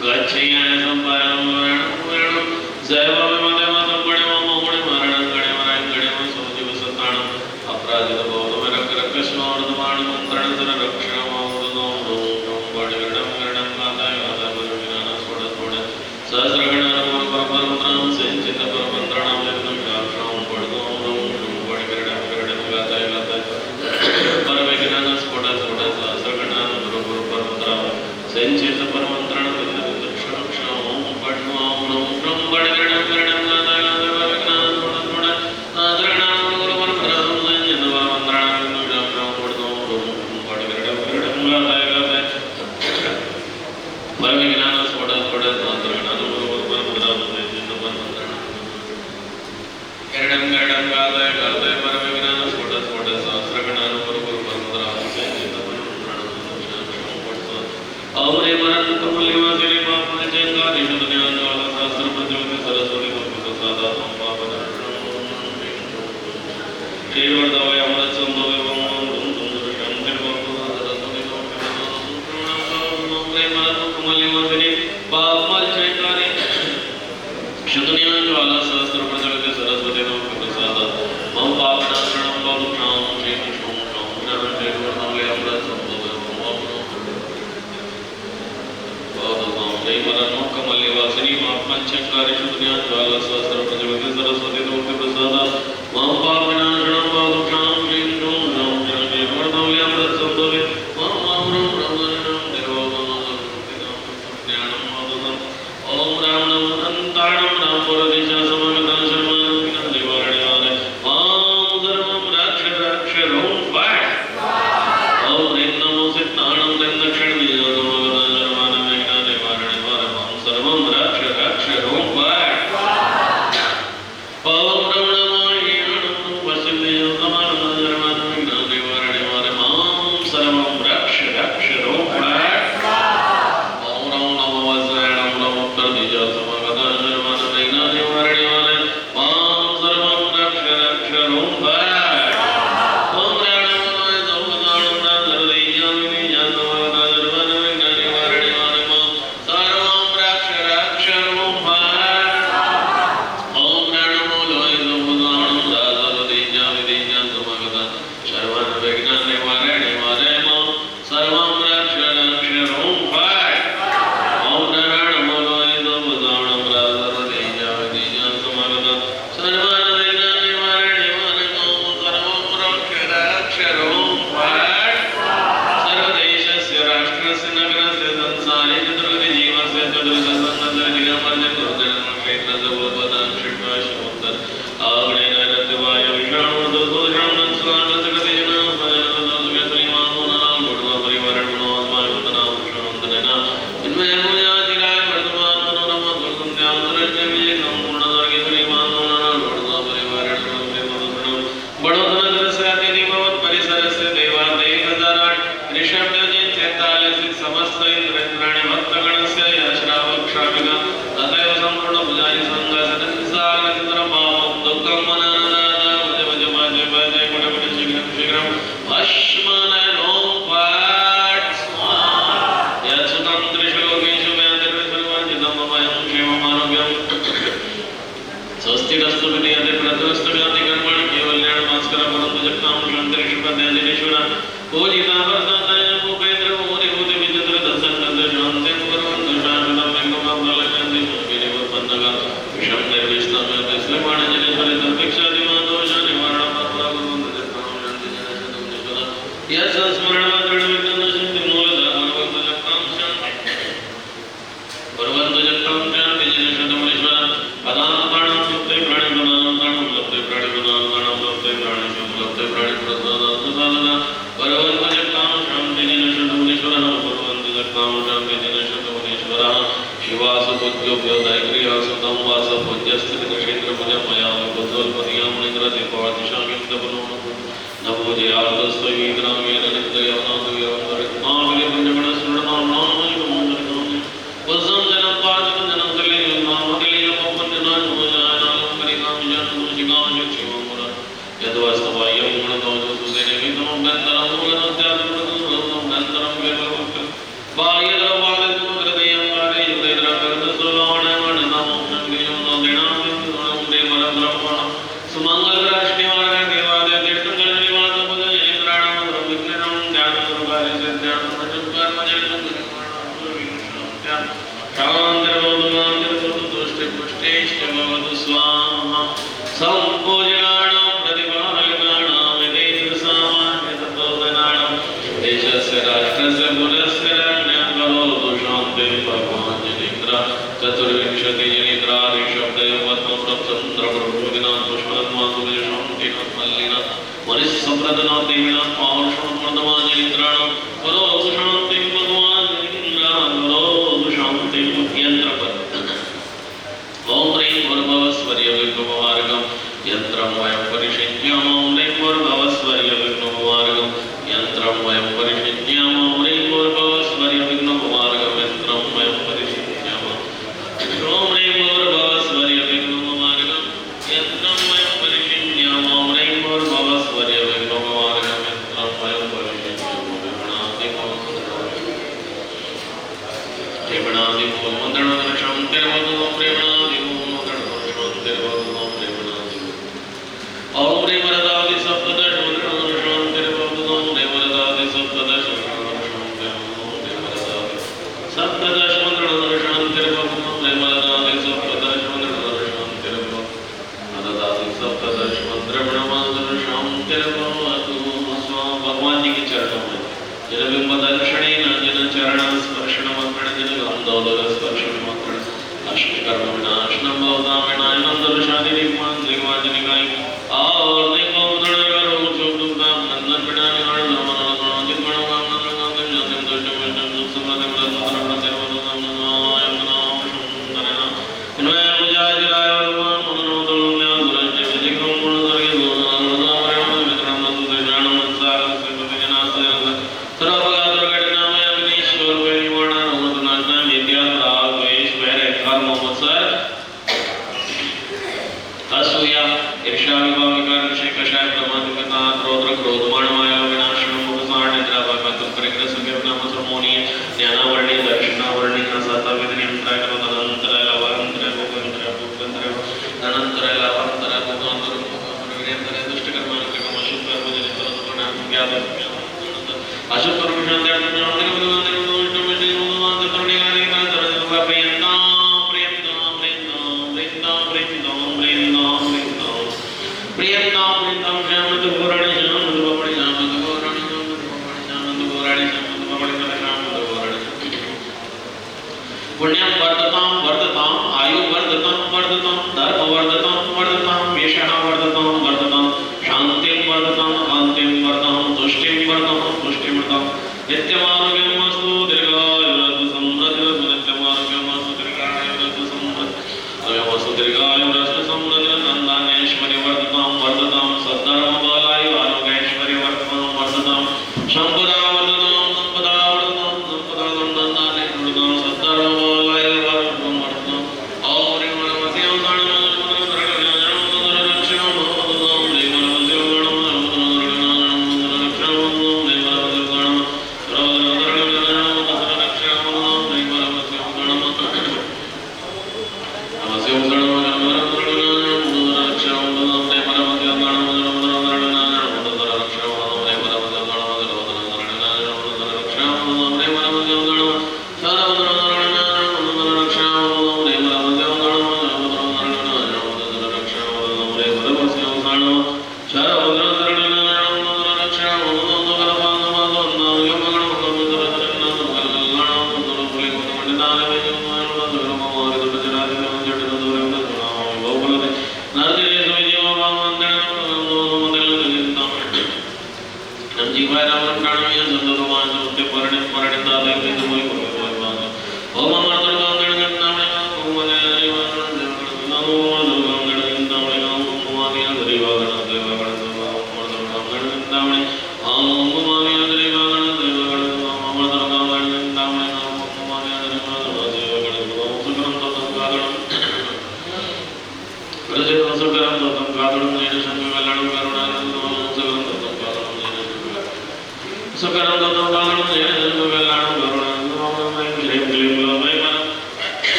गच्छयाय संपायनं वरणं वरणं जयवामिमदेवतं गणेमं मोगुणि मरणं गणेमरायं गणेमं सौजीवसताणं अपराजितबोधमरकरकस्मवर्धमानं मन्त्रणधररक्षणमावृतं ॐ गणिगणं गणं गाताय गातापरविनानं स्फोटस्फोट सहस्रगणानं सिञ्चितपरमन्त्राणां यत्नं शाक्षां पठितं गणिगणं गणं गाताय गाताय परविघ्नानं स्फोटस्फोट सहस्रगणानं गुरुपरमन्त्रां सिञ्चितपरमन्त्राणां Bye. स्वाहा संपूजनानां प्रतिपालनानां वेदसामान्यतपोधनानां देशस्य राष्ट्रस्य कुलस्य राज्ञां करोतु शान्तिं भगवान् जनेन्द्र चतुर्विंशति जनित्रा ऋषभदेव पद्मप्रचन्द्रप्रभुदिनां पुष्पदत्मासुविशान्तिनां मल्लिनां मनिस्सम्प्रदनां देविनां पावनशमप्रदमा जनित्राणां करोतु शान्तिं भगवान् जनेन्द्र करोतु शान्तिं यन्त्रपद ओम ह्रीं भूर्भुवस्वर्य विघ्नोपवार्गं यन्त्रं वयं परिषिज्ञाम ओम ह्रीं भूर्भुवस्वर्य विघ्नोपवार्गं यन्त्रं वयं परिषिज्ञाम ओम ह्रीं भूर्भुवस्वर्य विघ्नोपवार्गं यन्त्रं वयं परिषिज्ञाम ओम ह्रीं भूर्भुवस्वर्य विघ्नोपवार्गं यन्त्रं वयं परिषिज्ञाम ओम ह्रीं भूर्भुवस्वर्य विघ्नोपवार्गं यन्त्रं वयं परिषिज्ञाम प्रेमणादिमूलमन्त्रणं शान्तिर्भवतु ओम ह्रीं वरदादि सप्तदश मंत्रणं शान्तिर्भवतु ओम ह्रीं वरदादि सप्तदश मंत्रणं शान्तिर्भवतु ओम ह्रीं वरदादि सप्तदश मंत्रणं शान्तिर्भवतु ओम ह्रीं वरदादि सप्तदश मंत्रणं शान्तिर्भवतु वरदादि सप्तदश मंत्रणं शान्तिर्भवतु स्वाहा भगवान जी के चरणों में जन बिंब दर्शनेन जन चरण स्पर्शन मंत्रण जन गंधोदक स्पर्शन मंत्रण अष्टकर्म विनाशनं भवतां विनाशनं दर्शादि दिग्मान दिग्वाजनिकाय और देखो उधर करो चुप दुखदाम नंदन पिटाने वाले नमन नमन जितवण काम नंदन काम जातिम दोषम विष्णु दुख समृद्धि मृत मंत्र प्रत्यय वदनाम नमः नाम सुंदरना इनमें पूजा जिराय भगवान मननो तुलन्या दुरंजय विधिक्रम पूर्ण करके गोदान नाम वितरण नंदु देशान मनसार से विजनास्य सर्वगा दुर्घटनामय अग्निश्वर वेणिवर्ण नमोदनाना विद्या राग द्वेष वैर कर्म मत्सर असूया ईर्ष्या विभाव विकार विषय कषाय प्रमादिकता क्रोध क्रोध मानमाया विनाशनं मुखसार निद्राभाग परिग्रह संज्ञा मसमोनीय ज्ञानावर्णी दक्षिणावर्णी असता विधिनियंत्रण करोतनंतर लवांतर भूगंतर भूगंतर अनंतर लवांतर भूगंतर विनियंत्रण दुष्टकर्मान् कृतम अशुभ कर्म जनित परिणाम ज्ञात अशुभ कर्म शांति पुण्यं वर्धतां वर्धतां आयु वर्धतां वर्धतां धर्म वर्धतां वर्धतां यशः वर्धतां वर्धतां शान्तिं वर्धतां कान्तिं वर्धतां तुष्टिं वर्धतां पुष्टिं वर्धतां नित्यमारोग्यम् अस्तु दीर्घायुरस्तु समृद्धिरस्तु नित्यमारोग्यमस्तु दीर्घायुरस्तु समृद्धिरस्तु दीर्घायुरस्तु समृद्धिर्नन्दानेश्वरि वर्धतां वर्धतां सद्धर्म बलायु आरोग्यैश्वरि वर्धतां वर्धतां शम्पदा वर्धतां संपदा वर्धतां संपदा नन्दाने वर्धतां सद्धर्म बलायु वर्धतां वर्धतां ओम ह्रीं वरमस्य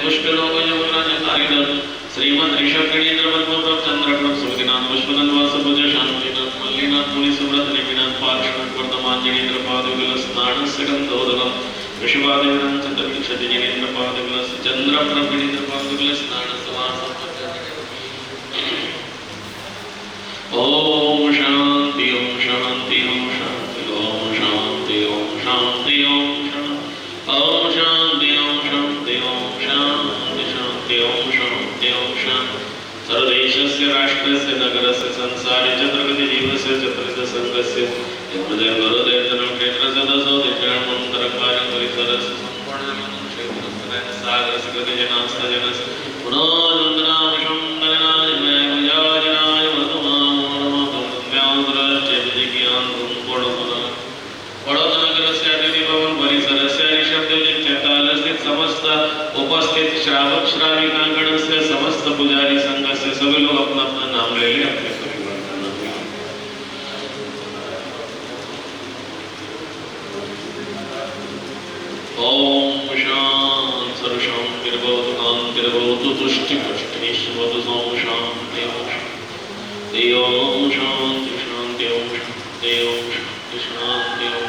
पुष्पलोक यमुनाचार्य श्रीमद ऋषभ गणेन्द्र पद्मप्रभ चंद्रप्रभ सुखनाथ पुष्पदल वासभुज शांतिनाथ मल्लीनाथ मुनि सुब्रत निमिनाथ पार्श्वनाथ वर्धमान जनेन्द्र पादुगल स्नान सुगंधोदकम ऋषभादेवनं चतुर्विंशति जनेन्द्र पादुगल चंद्रप्रभ गणेन्द्र पादुगल स्नान समास ओम शांति ओम शांति ओम शांति ओम शांति ओम शांति ओम शांति ओम शांति ओम शांति शांति ओम शांति ओम शांति सर्वदेशस्य राष्ट्रस्य नगरस्य संसारे चतुर्गति जीवस्य चतुर्थ संघस्य यज्ञजय गुरुदेवजनं क्षेत्रस्य दशो दिशामन्तरकार्यं परिसरस्य सम्पूर्णजनं क्षेत्रस्य सागरस्य कृते जनास्त जनस्य पुनः चन्द्रामशं नरनाय भुजाजनाय समस्त उपस्थित श्रावक श्राविकागण से समस्त पुजारी संघ से सभी लोग अपना अपना नाम ले लें अपने परिवार का नाम लें। ओम शांति सर्वशांति निर्भवतु कांति निर्भवतु तुष्टि पुष्टि निश्चवतु सोम शांति ओम शांति ओम शांति शांति ओम शांति ओम शांति शांति ओम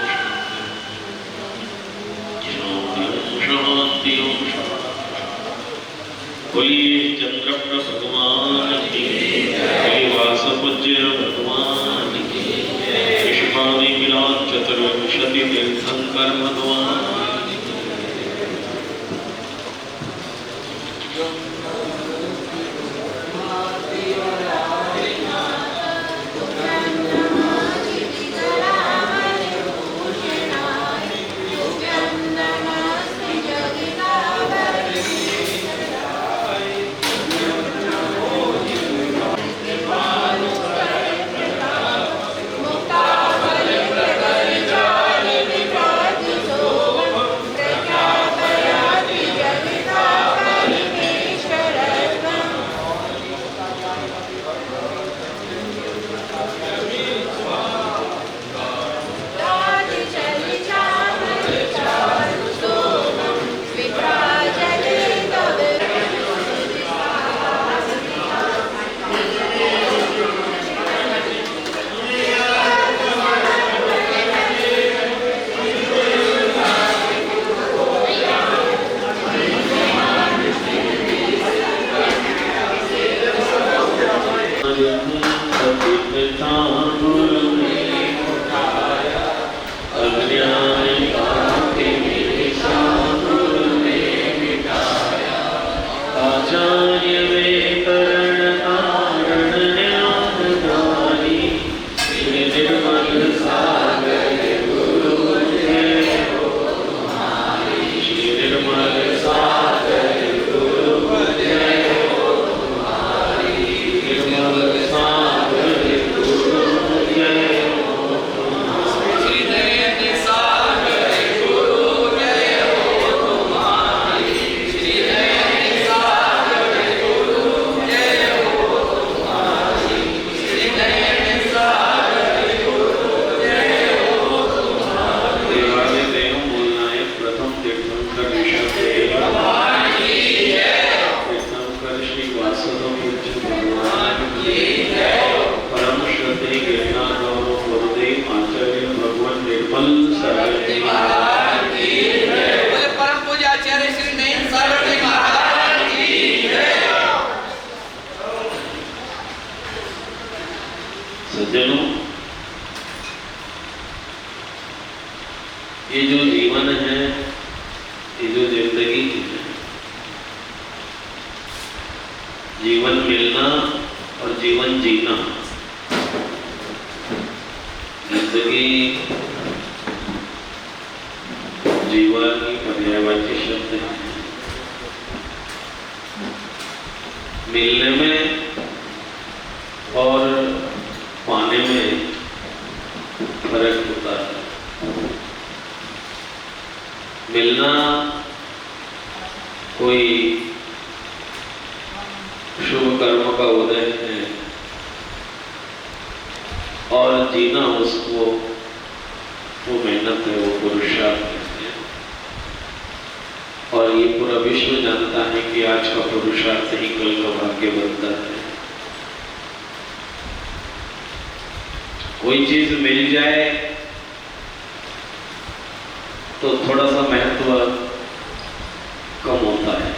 शांति ओम बोलिए चंद्रप्रभ भगवान की जय वासपूज्य भगवान की ऋषभादि विराट चतुर्विंशति तीर्थंकर भगवान सज्जनों, ये जो जीवन है, ये जो जिंदगी है, जीवन मिलना और जीवन जीना, जिंदगी जीवन की पर्यायवाची शब्द है। मिलने में और पाने में फर्क होता है। मिलना कोई शुभ कर्म का उदय है और जीना उसको वो मेहनत है, वो पुरुषार्थ है। और ये पूरा विश्व जानता है कि आज का पुरुषार्थ ही कल का भाग्य बनता है। कोई चीज मिल जाए तो थोड़ा सा महत्व कम होता है,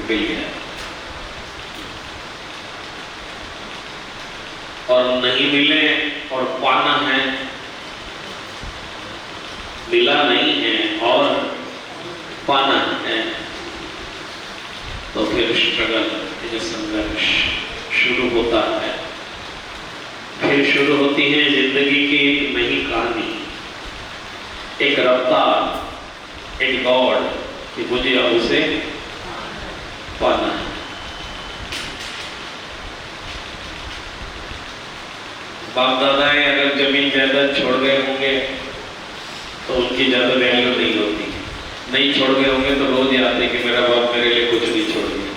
मिल गया, और नहीं मिले और पाना है, मिला नहीं है और पाना है, तो फिर स्ट्रगल, संघर्ष शुरू होता है। फिर शुरू होती है जिंदगी की एक नई कहानी, एक रफ्तार, एक दौड़ कि मुझे अब उसे पाना है। बाप दादाएं अगर जमीन जायदाद छोड़ गए होंगे तो उनकी ज्यादा वैल्यू नहीं होती, नहीं छोड़ गए होंगे तो रोज याद आते कि मेरा बाप मेरे लिए कुछ नहीं छोड़ गया,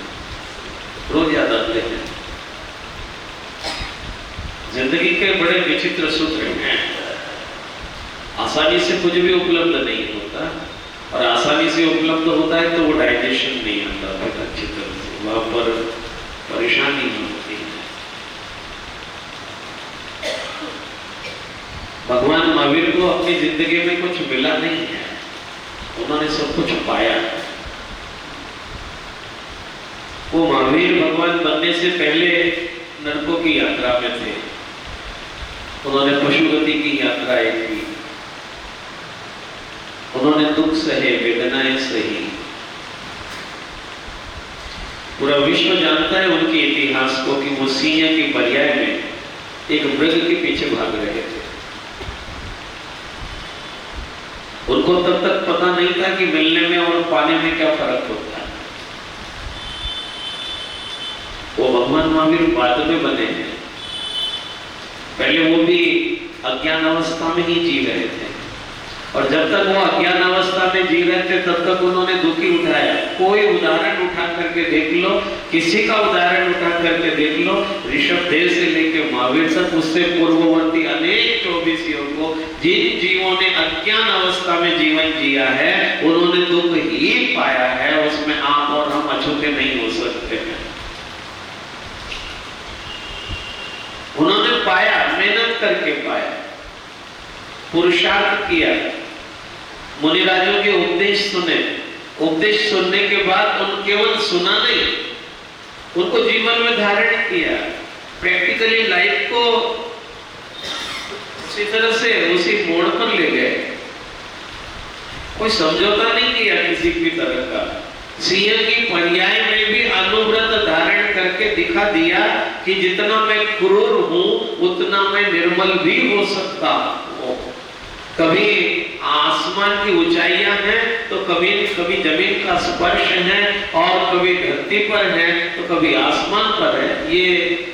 रोज याद आते हैं। जिंदगी के बड़े विचित्र सूत्र हैं। आसानी से कुछ भी उपलब्ध नहीं होता, और आसानी से उपलब्ध होता है तो वो डाइजेशन नहीं आता फिर अच्छी तरह से, वहां पर परेशानी होती है। भगवान महावीर को अपनी जिंदगी में कुछ मिला नहीं है, उन्होंने सब कुछ पाया। वो महावीर भगवान बनने से पहले नरकों की यात्रा में थे, उन्होंने पशुगति की यात्राएं की, उन्होंने दुख सहे, वेदनाएं सही। पूरा विश्व जानता है उनके इतिहास को कि वो सिंह की पर्याय में एक मृग के पीछे भाग रहे थे। उनको तब तक पता नहीं था कि मिलने में और पाने में क्या फर्क होता है। वो भगवान महावीर बाद में बने हैं, पहले वो भी अज्ञान अवस्था में ही जी रहे थे, और जब तक वो अज्ञान अवस्था में जी रहे थे तब तक उन्होंने दुखी उठाया। कोई उदाहरण उठा करके देख लो, किसी का उदाहरण उठा करके देख लो, ऋषभ देव से लेकर महावीर तक, उससे पूर्ववर्ती अनेक 24 को जिन जीवों ने अज्ञान अवस्था में जीवन जिया है उन्होंने दुख ही पाया है। उसमें आप और हम अछूते नहीं हो सकते हैं। उन्होंने पाया, मेहनत करके पाया, पुरुषार्थ किया, मुनिराजों के उपदेश सुने, उपदेश सुनने के बाद उन केवल सुना नहीं, उनको जीवन में धारण किया, प्रैक्टिकली लाइफ को उसी तरह से उसी मोड़ पर ले गए। कोई समझौता नहीं किया किसी भी तरह का। सिंह की पर्याय में भी अनुव्रत धारण करके दिखा दिया कि जितना मैं क्रूर हूं उतना मैं निर्मल भी हो सकता हूं। कभी आसमान की ऊंचाइयां हैं तो कभी कभी जमीन का स्पर्श है, और कभी धरती पर है तो कभी आसमान पर है। ये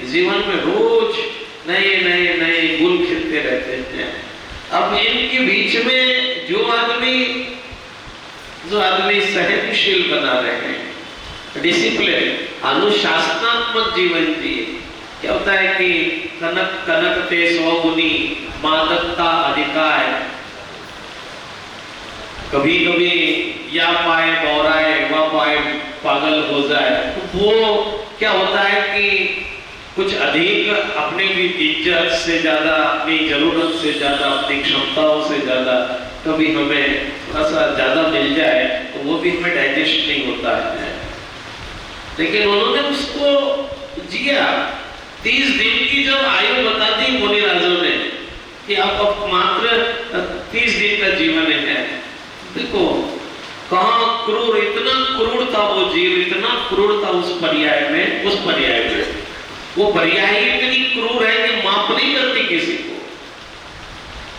जीवन में रोज नए नए नए गुल खिलते रहते हैं। अब इनके बीच में जो आदमी सहनशील बना रहे हैं, डिसिप्लिन, अनुशासनात्मक जीवन जिए। क्या होता है कि कनक कनक ते 100 गुनी मादकता अधिकार, कभी कभी या पाए बौराए व पाए पागल हो जाए। तो वो क्या होता है कि कुछ अधिक अपने की इज्जत से ज्यादा, अपनी जरूरत से ज्यादा, अपनी क्षमताओं से ज्यादा कभी हमें थोड़ा सा ज्यादा मिल जाए तो वो भी हमें डाइजेस्ट नहीं होता है। लेकिन उन्होंने उसको जिया। 30 दिन की जब आयु बता दी मुनिराजों ने कि आप मात्र 30 दिन का जीवन है। देखो कहां क्रूर, इतना क्रूर था वो जीव, इतना क्रूर था उस पर्याय में, उस पर्याय में वो पर्याय इतनी क्रूर है कि माफ नहीं करती किसी को।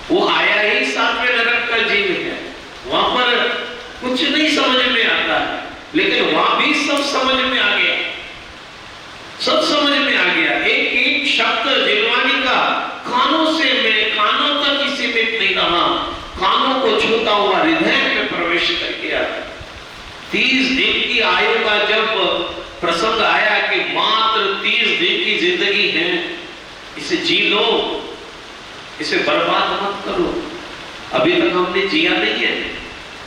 वो आया ही 7वें नरक का जीव है, वहां पर कुछ नहीं समझ में आता है, लेकिन वहां भी सब समझ में आ गया, सब समझ में आ गया। एक एक शब्द जिलवानी का कानों से मैं कानों तक ही सीमित नहीं रहा, कानों को छूता हुआ हृदय में प्रवेश कर गया। 30 दिन की आयु का जब प्रसंग आया कि मात्र 30 दिन की जिंदगी है, इसे जी लो, इसे बर्बाद मत करो। अभी तक हमने जिया नहीं है,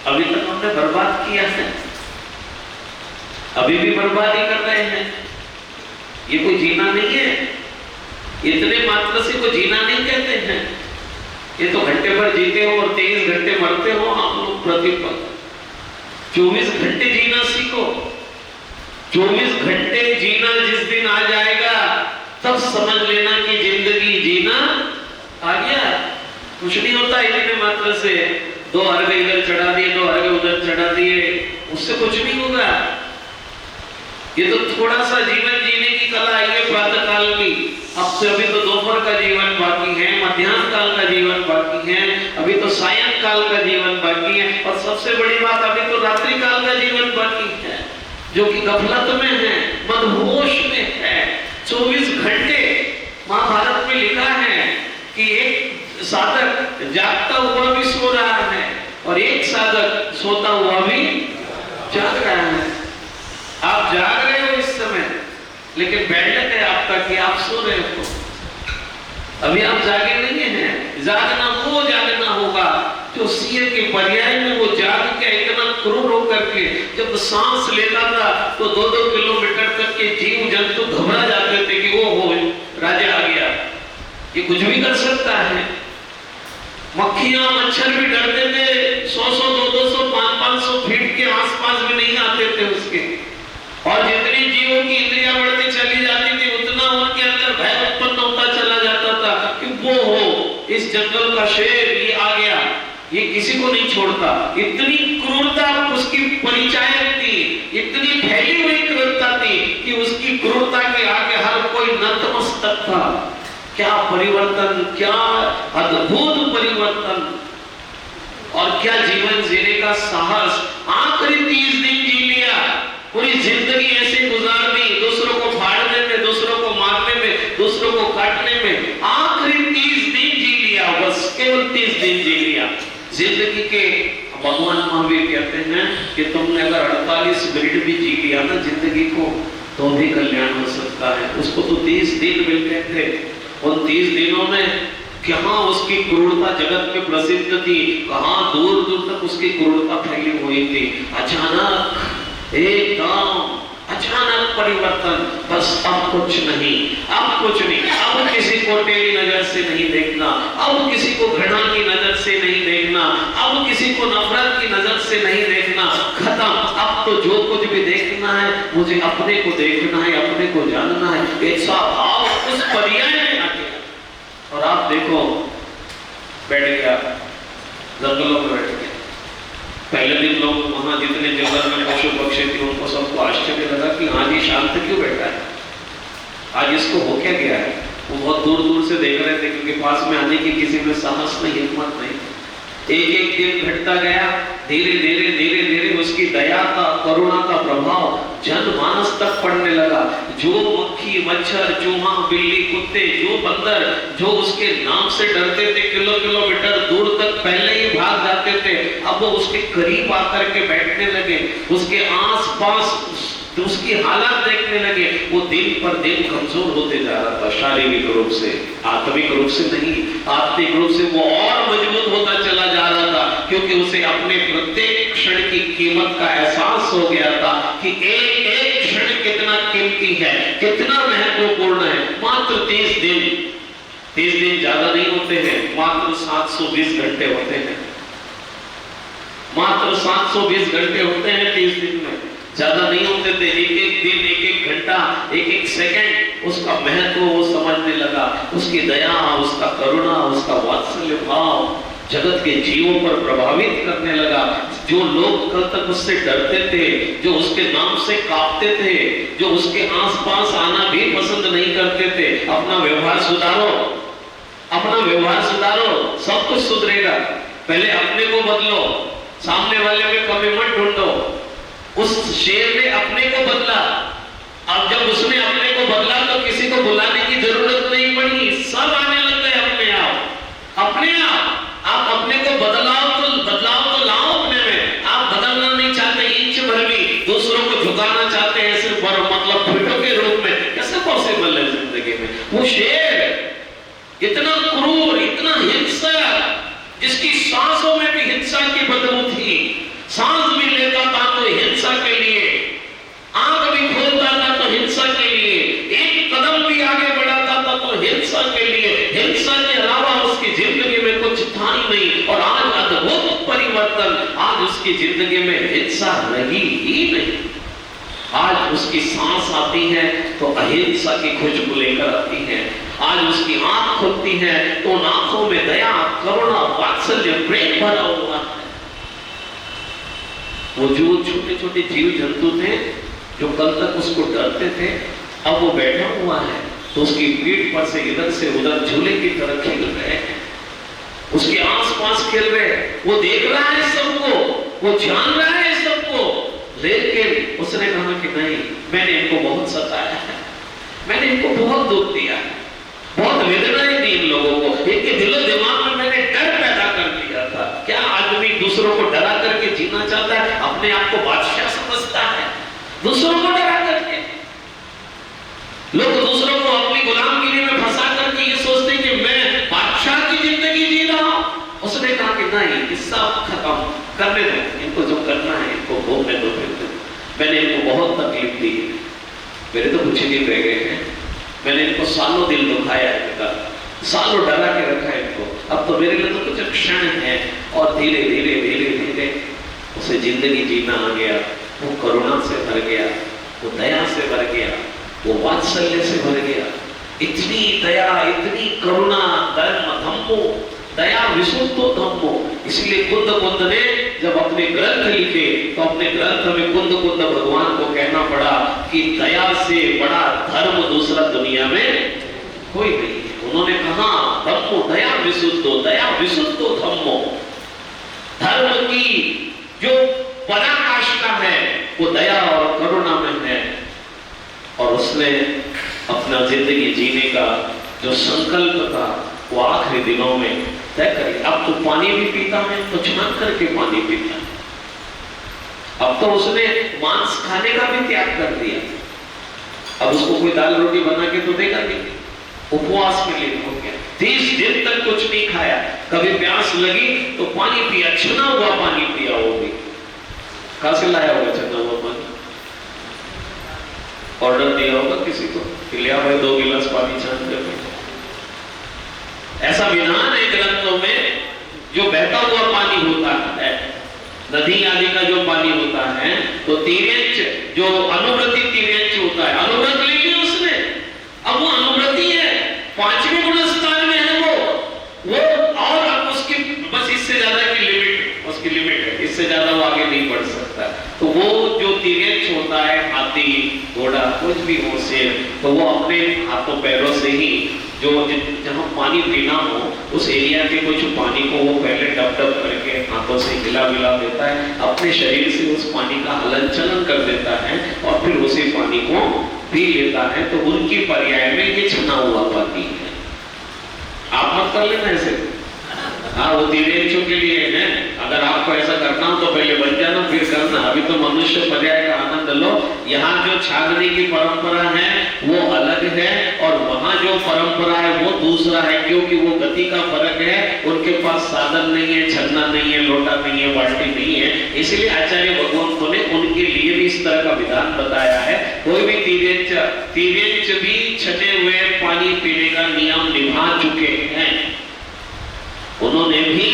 अभी तक हमने बर्बाद किया है, अभी भी बर्बादी कर रहे हैं। ये कोई जीना नहीं है, इतने मात्र से को जीना नहीं कहते हैं। ये तो घंटे भर जीते हो और 23 घंटे मरते हो आप लोग प्रतिपल। 24 घंटे जीना सीखो। 24 घंटे जीना जिस दिन आ जाएगा तब समझ लेना कि जिंदगी जीना आ गया। कुछ नहीं होता इतने मात्र से, 2 अर्घ इधर चढ़ा दिए, 2 अर्घ उधर चढ़ा दिए, उससे कुछ नहीं होगा। ये तो थोड़ा सा जीवन जीने की कला आई है प्रातः काल की। अब से अभी तो दोपहर का जीवन बाकी है, मध्याह्न काल का जीवन बाकी है, अभी तो सायं काल का जीवन बाकी है, और सबसे बड़ी बात अभी तो रात्रि काल का जीवन बाकी है, जो कि गफलत में है, मदहोश में है। 24 घंटे महाभारत में लिखा है कि एक साधक जागता हुआ भी सो रहा है और एक साधक सोता हुआ भी जाग रहा है। आप जाग रहे हो इस समय, लेकिन बैठक है आपका कि आप सो रहे हो। अभी आप जागे नहीं हैं। जागना वो जागना होगा जो सीए के पर्याय में वो जाग के इतना क्रूर होकर के जब सांस लेता था तो 2-2 किलोमीटर तक के जीव जंतु घबरा जाते थे कि वो हो राजा आ गया, ये कुछ भी कर सकता है। मक्खियां मच्छर भी डरते थे, 100-100, 200-200, 500-500 फीट के आसपास भी नहीं आते थे उसके। और जितनी जीवों की इंद्रियां बढ़ती चली जाती थी उतना उनके अंदर भय उत्पन्न होता चला जाता था कि वो हो इस जंगल का शेर, ये आ गया, ये किसी को नहीं छोड़ता। इतनी क्रूरता उसकी परिचायक थी, इतनी फैली हुई क्रूरता थी कि उसकी क्रूरता के आगे हर कोई नतमस्तक था। क्या परिवर्तन, क्या अद्भुत परिवर्तन, और क्या जीवन जीने का साहस। आखिरी 30 दिन जी लिया, पूरी जिंदगी ऐसे गुजार दी, दूसरों को फाड़ने में, दूसरों को मारने में, दूसरों को काटने में। आखिरी 30 दिन जी लिया, बस केवल 30 दिन जी लिया जिंदगी के। भगवान महावीर कहते हैं कि तुमने अगर 48 मिनट भी जी लिया ना जिंदगी को तो भी कल्याण हो सकता है। उसको तो 30 दिन मिलते थे। उन 30 दिनों में कहां उसकी क्रूरता जगत में प्रसिद्ध थी, कहां दूर दूर तक उसकी क्रूरता फैली हुई थी। अचानक एकदम अचानक परिवर्तन, बस अब कुछ नहीं, अब कुछ नहीं। अब किसी को टेढ़ी नजर से नहीं देखना, अब किसी को घृणा की नजर से नहीं देखना, अब किसी को नफरत की नजर से नहीं देखना। खत्म। अब तो जो कुछ भी देखना है मुझे अपने को देखना है, अपने को जानना है। ऐसा भाव उस पर्याय में आ गया। और आप देखो, बैठ गया जंगलों में, बैठ गया। पहले दिन लोग वहां जितने जंगल में पशु पक्षी थे उनको सबको आश्चर्य लगा कि आज ये शांत क्यों बैठा है, आज इसको हो क्या गया है। वो बहुत दूर दूर से देख रहे थे क्योंकि पास में आने की किसी में साहस नहीं, हिम्मत नहीं। एक एक दिन घटता गया, धीरे धीरे धीरे धीरे उसकी दया का, करुणा का प्रभाव जनमानस तक पड़ने लगा। जो मक्खी मच्छर, चूहा, बिल्ली, कुत्ते, जो बंदर जो उसके नाम से डरते थे, किलोमीटर दूर तक पहले ही भाग जाते थे, अब वो उसके करीब आकर के बैठने लगे, उसके आसपास उसकी हालात देखने लगे। वो दिन पर दिन कमजोर होते जा रहा था, शारीरिक रूप से, आत्मिक रूप से नहीं, आत्मिक रूप से वो और मजबूत होता चला जा रहा था, क्योंकि उसे अपने प्रत्येक क्षण की कीमत का एहसास हो गया था कि एक एक क्षण कितना कीमती है, कितना महत्वपूर्ण है। मात्र 30 दिन ज्यादा नहीं होते हैं, मात्र 720 घंटे होते हैं, मात्र 720 घंटे होते हैं 30 दिन में, ज्यादा नहीं होते थे। एक एक दिन, एक एक घंटा, एक एक सेकंड उसका महत्व वो समझने लगा। उसकी दया, उसका करुणा, उसका वात्सल्य भाव जगत के जीवों पर प्रभावित करने लगा। जो लोग कल तक उससे डरते थे, जो उसके नाम से कांपते थे, जो उसके आसपास आना भी पसंद नहीं करते थे, अपना व्यवहार सुधारो, अपना व्यवहार सुधारो, सब कुछ सुधरेगा। पहले अपने को बदलो, सामने वाले में कमी मत ढूंढो। उस शेर ने अपने को बदला। अब जब उसने अपने को बदला तो किसी को बुलाने की जरूरत नहीं पड़ी, सब आने लग गए अपने आप। अपने आप अपने को बदलाव तो लाओ अपने में। आप बदलना नहीं चाहते इंच भर भी, दूसरों को झुकाना चाहते हैं सिर्फ मतलब फोटो के रूप में, कैसे पॉसिबल है जिंदगी में। वो शेर इतना क्रूर, इतना हिंसक, जिसकी सांसों में भी हिंसा की बदबू थी, सांस भी लेता था तो हिंसा के लिए, आंख भी खोलता था तो हिंसा के लिए, एक कदम भी आगे बढ़ाता था तो हिंसा के लिए। हिंसा के अलावा उसकी जिंदगी में कुछ था ही नहीं। और आज अद्भुत परिवर्तन, आज उसकी जिंदगी में हिंसा रही ही नहीं। आज उसकी सांस आती है तो अहिंसा की खुशबू लेकर आती है। आज उसकी आंख खुलती है तो आंखों में दया, करुणा, वात्सल्य, प्रेम भरा हुआ है। वो जो छोटे छोटे जीव जंतु थे जो कल तक उसको डरते थे, अब वो बैठा हुआ है तो उसकी पीठ पर से इधर से उधर झूले की तरह खेल रहे हैं, उसके आसपास खेल रहे हैं। वो देख रहा है सबको, वो जान रहा है सबको, लेकिन उसने कहा कि नहीं, मैंने इनको बहुत सताया है, मैंने इनको बहुत दुख दिया है, बहुत वेदनाएं दी इन लोगों को, इनके दिलो दिमाग में मैंने डर पैदा कर दिया था। क्या आदमी दूसरों को डरा करके जीना चाहता है? अपने आप को बादशाह समझता है, दूसरों को डरा करके। लोग दूसरों को अपनी गुलामगिरी में फंसा करके ये सोचते कि मैं बादशाह की जिंदगी जी रहा हूं। उसने कहा कि नहीं, किस्सा खत्म, करने दो, इनको जो करना है इनको भोगने दो। मैंने इनको बहुत तकलीफ दी है, मेरे तो कुछ ही दिन रह गए हैं, मैंने इनको सालों दिल दुखाया है इनका, सालों डरा के रखा है इनको, अब तो मेरे लिए तो कुछ क्षण है। और धीरे धीरे धीरे धीरे उसे जिंदगी जीना आ गया। वो करुणा से भर गया, वो दया से भर गया, वो वात्सल्य से भर गया। इतनी दया, इतनी करुणा, धर्म धम्मो दया विशुद्धो धम्मो। इसलिए कुंद ने जब अपने ग्रंथ लिखे तो अपने ग्रंथ में कुंद भगवान को कहना पड़ा कि दया से बड़ा धर्म दूसरा दुनिया में कोई नहीं है। उन्होंने कहा धम्मो दया विशुद्धो धम्मो। धर्म की जो पराकाष्ठा है वो दया और करुणा में है। और उसने अपना जिंदगी जीने का जो संकल्प था वो आखिरी दिनों में तय कर लिया। अब तो पानी भी पीता है तो छान करके पानी पीता है। अब तो उसने मांस खाने का भी त्याग कर दिया। अब उसको कोई दाल रोटी बना के तो देगा नहीं, उपवास में लीन हो गया। 30 दिन तक कुछ नहीं खाया, कभी प्यास लगी तो पानी पिया, छना हुआ पानी पिया। वो भी कहां से लाया होगा छना हुआ पानी? ऑर्डर दिया होगा किसी को, लिया भाई 2 गिलास पानी छान कर। ऐसा विधान है ग्रंथों में, जो बहता हुआ पानी होता है, नदी आदि का जो पानी होता है, तो तिर्यंच जो अनुव्रति तिर्यंच होता है, अनुव्रत ले लिया उसने। अब वो अनुव्रति है, 5वें गुण स्थान में है वो और अब उसकी बस इससे ज्यादा की लिमिट, उसकी लिमिट है, इससे ज्यादा वो आगे नहीं बढ़ सकता। तो वो जो तिर्यंच होता है, हाथी घोड़ा कुछ भी हो से, तो वो अपने हाथों पैरों से ही जो जहां पानी पीना हो उस एरिया के कुछ पानी को वो पहले डब करके हाथों से हिला देता है, अपने शरीर से उस पानी का हलन चलन कर देता है और फिर उसी पानी को पी लेता है। तो उनकी पर्याय में ये छना हुआ पानी है। आप मत कर लेना ऐसे, हाँ वो तिर्यंचों के लिए है। अगर आपको ऐसा करना हो तो पहले बन जाना फिर करना। अभी तो मनुष्य पर्याय का आनंद लो। यहाँ जो छागने की परंपरा है वो अलग है और वहां जो परंपरा है वो दूसरा है, क्योंकि वो गति का फर्क है। उनके पास साधन नहीं है, छन्ना नहीं है, लोटा नहीं है, बाल्टी नहीं है, इसलिए आचार्य भगवंतों ने उनके लिए भी इस तरह का विधान बताया है। कोई भी तिर्यंच भी छने हुए पानी पीने का नियम निभा चुके हैं। उन्होंने भी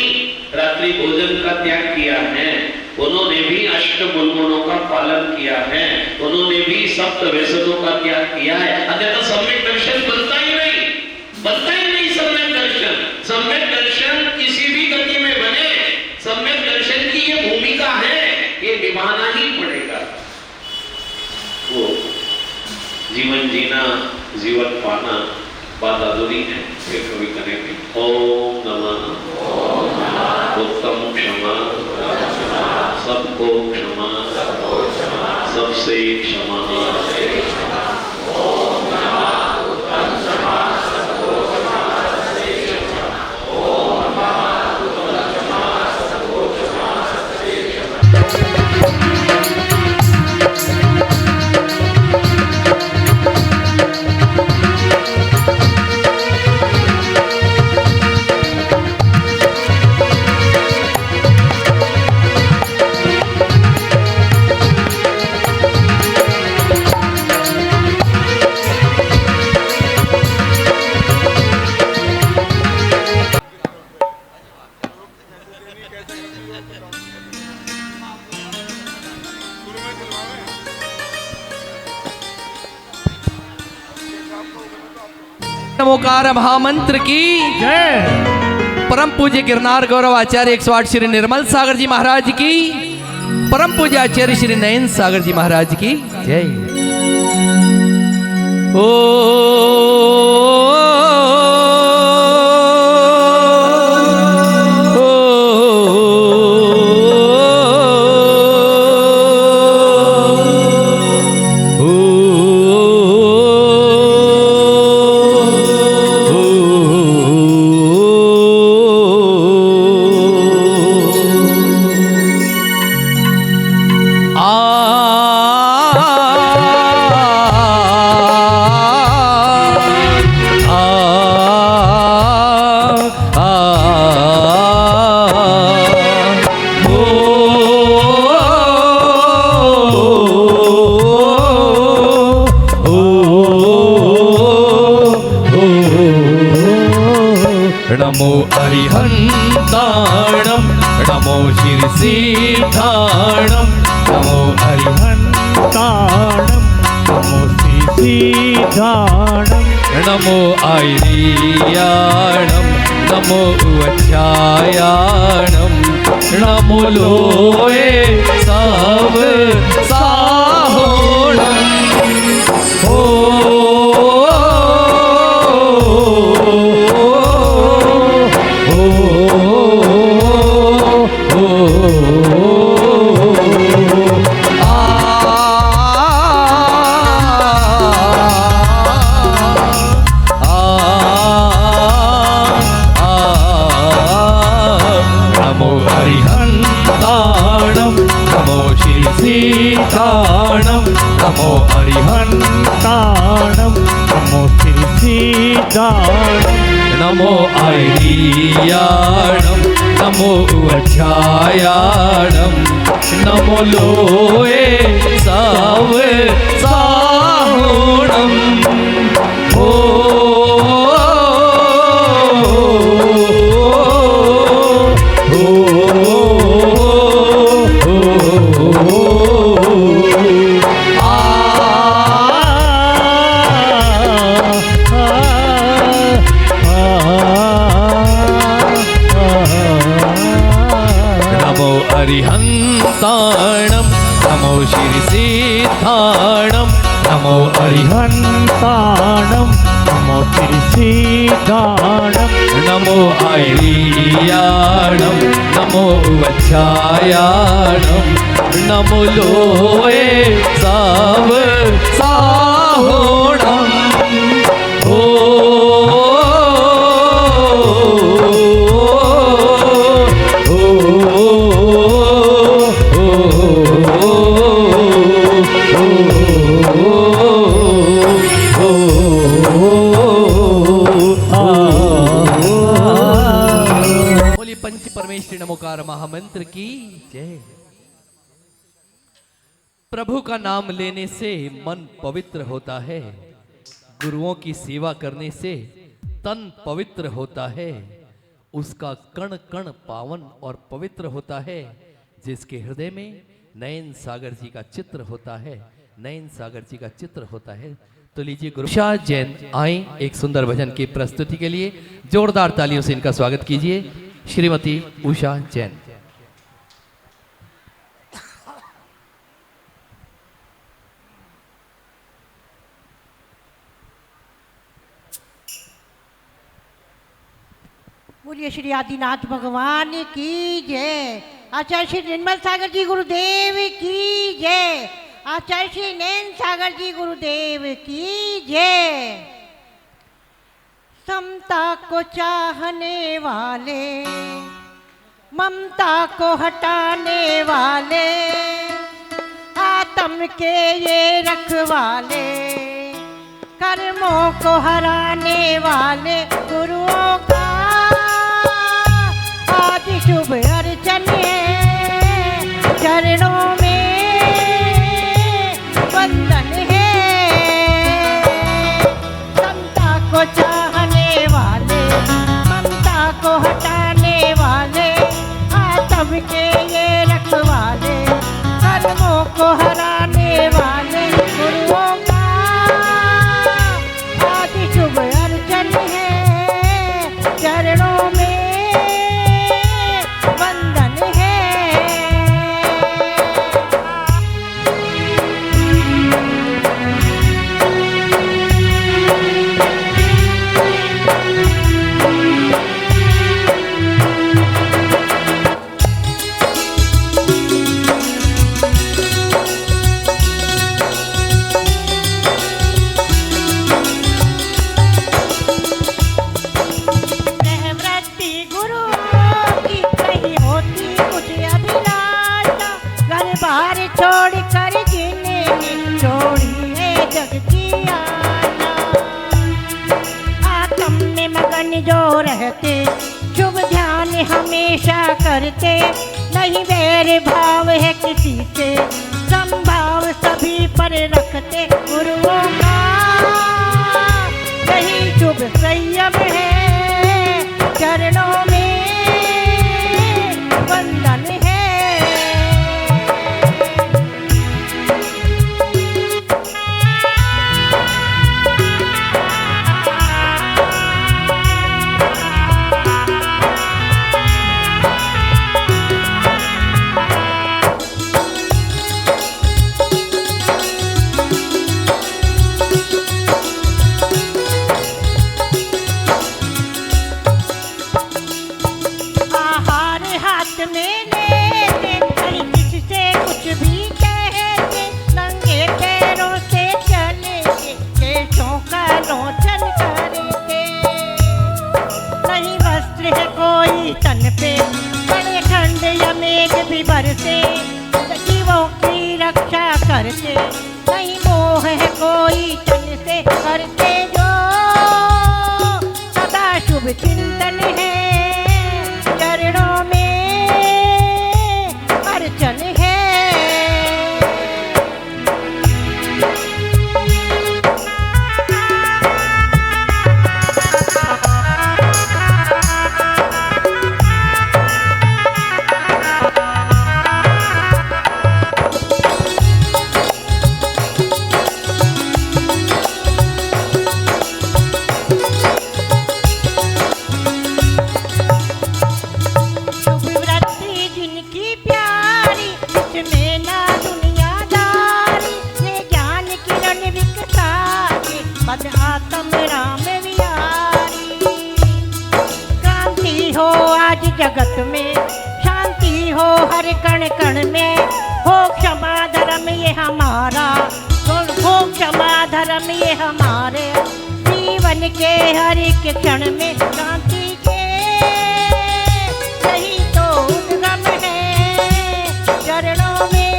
रात्रि भोजन का त्याग किया है, उन्होंने भी अष्ट गुणों का पालन किया है, उन्होंने भी सप्त व्यसनों का त्याग किया है। अन्यथा सम्यक दर्शन बनता ही नहीं सम्यक दर्शन। सम्यक दर्शन किसी भी गति में बने, सम्यक दर्शन की ये भूमिका है, ये निभाना ही पड़ेगा। वो जीवन जीना, जीवन पाना बात अधूरी है, फिर कभी करेंगे। ओम नमः उत्तम क्षमा, सबको क्षमा, सबसे क्षमा। नमोकार महामंत्र की जय। परम पूज्य गिरनार गौरव आचार्य 108 श्री निर्मल सागर जी महाराज की, परम पूज्य आचार्य श्री नयन सागर जी महाराज की जय। नमो अरिहन्ताणं नमो शिरसीधाणं नमो अरिहन्ताणं नमो शिरसीधाणं नमो ऐरियाणं नमो उवध्यायाणं नमो लोये साव साहोणं नमो अरिहन्ताणं नमो शिरसीधाणं नमो ऐरियाणं नमो उवध्यायाणं नमो लोये साव साहोणं अरिहन्ताणं नमो शिरसीधाणं नमो अरिहन्ताणं नमो शिरसीधाणं नमो ऐरियाणं नमो उवध्यायाणं नमो लोये साव साहोणं परमेश्वरी नमोकार महामंत्र की जय। प्रभु का नाम लेने से मन पवित्र होता है, गुरुओं की सेवा करने से तन पवित्र होता है, उसका कण कण पावन और पवित्र होता है। जिसके हृदय में नयन सागर जी का चित्र होता है, नयन सागर जी का चित्र होता है। तो लीजिए गुरु उषा जैन आए एक सुंदर भजन की प्रस्तुति के लिए, जोरदार तालियों से इनका स्वागत कीजिए। श्रीमती उषा जैन। बोलिए श्री आदिनाथ भगवान की जय। आचार्य श्री निर्मल सागर जी गुरुदेव की जय। आचार्य श्री नयन सागर जी गुरुदेव की जय। समता को चाहने वाले, ममता को हटाने वाले, आत्म के ये रखवाले, कर्मों को हराने वाले गुरुओं का आज शुभ अर्चन है। चरणों में वंदन है। समता को चाहने वाले, ममता को हटाने वाले, आत्म के ये रखवाले, कर्मों को हराने वाले गुरुओं का आज शुभ अर्चन छोड़ कर जिन्हें छोड़ी है जग की आना। आत्म में मगन जो रहते शुभ ध्यान हमेशा करते, नहीं वैर भाव है किसी से, संभाव सभी पर रखते। गुरुओं का यही शुभ संयम है, चरणों में वंदन है। तन पे बड़े खंड या मेघ भी बरसे, जीवों की रक्षा करते, नहीं मोह है कोई तन से करते जो सदा शुभ चिंतन है, चरणों में अर्चन है। जगत में शांति हो हर कण कण में, हो क्षमा धर्म ये हमारा, हो क्षमा धर्म ये हमारे, जीवन के हर एक क्षण में शांति के यही तो उद्गम है, चरणों में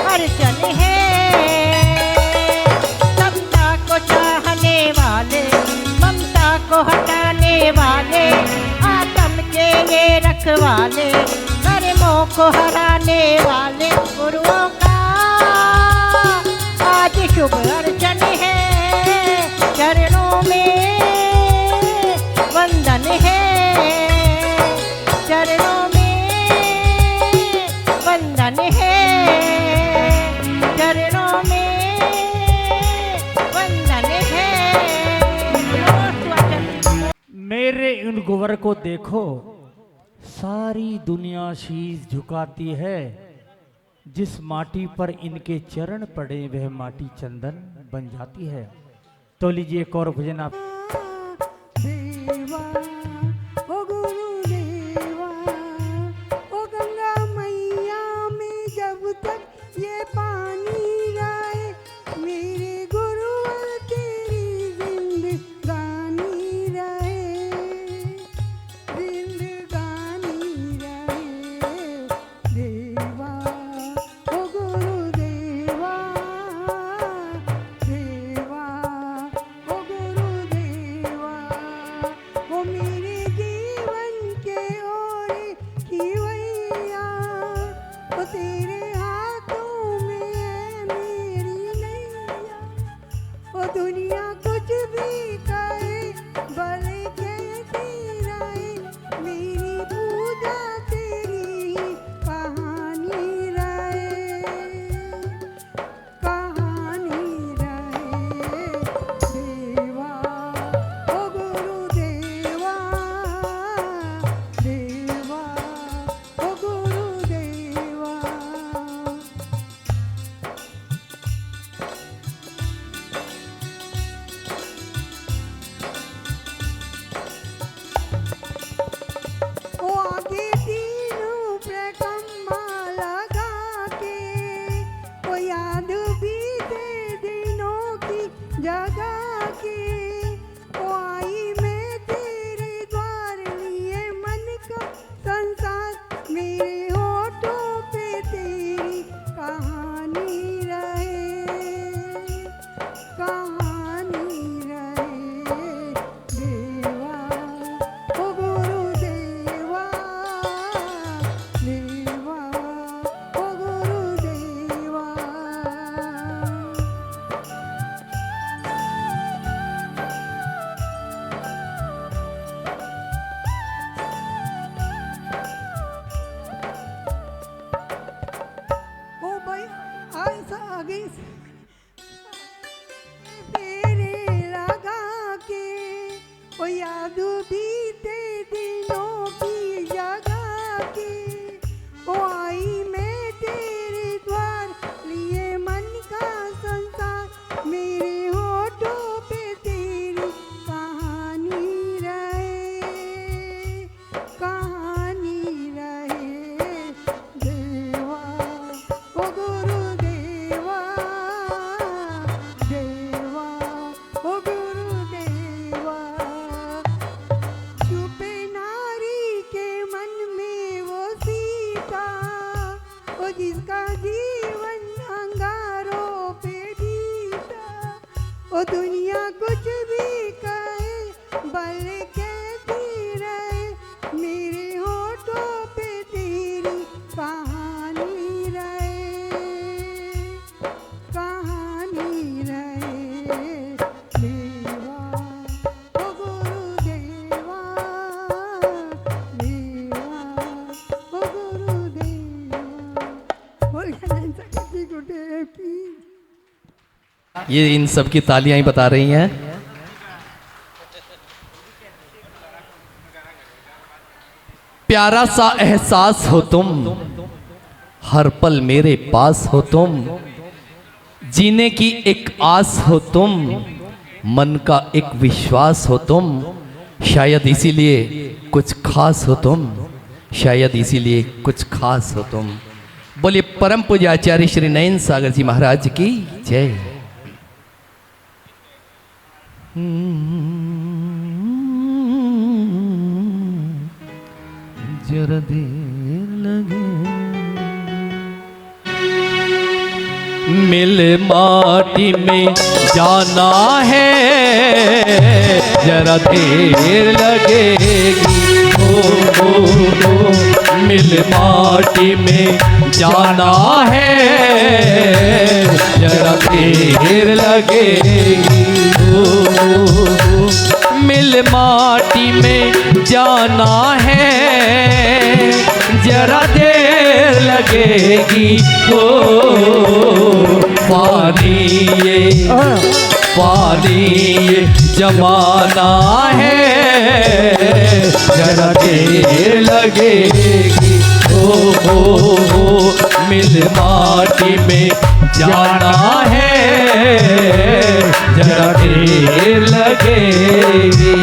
अर्चन है। समता को चाहने वाले, ममता को हटाने वाले, ये रखवाले, कर्मों को हराने वाले, गुरुओं का आज शुभ अर्चन है, चरणों में वंदन है, चरणों में वंदन है, चरणों में वंदन है। मेरे उन गुवर को देखो, सारी दुनिया शीश झुकाती है, जिस माटी पर इनके चरण पड़े वह माटी चंदन बन जाती है। तो लीजिए एक और भजन आप। देवा ओ गुरु देवा, ओ गंगा मैया में जब तक ये पानी रहे, मेरे गुरुवर तेरी जिंदगानी रहे, जिंदगानी रहे। देवा ओ गुरु देवा, देवा ओ गुरु देवा, ओ मेरे जीवन के ओरे खिवैया, ओ तेरे हाथों में है मेरी नैया, ओ दुनिया कुछ भी कहे भले कहती रहे, मेरी पूजा तेरी कहानी रहे, कहानी रहे। देवा ओ गुरु देवा, देवा ओ गुरु देवा। ओ आगे तीनों प्रकम्मा लगा के, ओ याद बीते दिनों की जगा के, ओ आई मैं तेरे द्वार लिए मन का संसार, मेरे होठों पे तेरी जिसका जीवन अंगारों पे बीता, ओ दुनिया कुछ भी कहे बल कहती रहे, मेरे होठों पे तेरी कहानी रहे, कहानी रहे। मेवा ओ गुरुदेवा, मेवा ओ गुरुदेवा। बोल गुरुदेव की। ये इन सब की तालियां ही बता रही हैं। प्यारा सा एहसास हो तुम, हर पल मेरे पास हो तुम, जीने की एक आस हो तुम, मन का एक विश्वास हो तुम, शायद इसीलिए कुछ खास हो तुम, शायद इसीलिए कुछ खास हो तुम। बोलिए परम पूज्य आचार्य श्री नयन सागर जी महाराज की जय। जरा देर लगे मिल माटी में जाना है, जरा देर लगेगी ओ, मिल माटी में जाना है, जरा देर लगेगी ओ, मिल माटी में जाना है, जरा देर लगेगी हो, पानी ये जमाना है, जरा देर लगेगी हो, मिल माटी में जाना है, जरा देर लगेगी।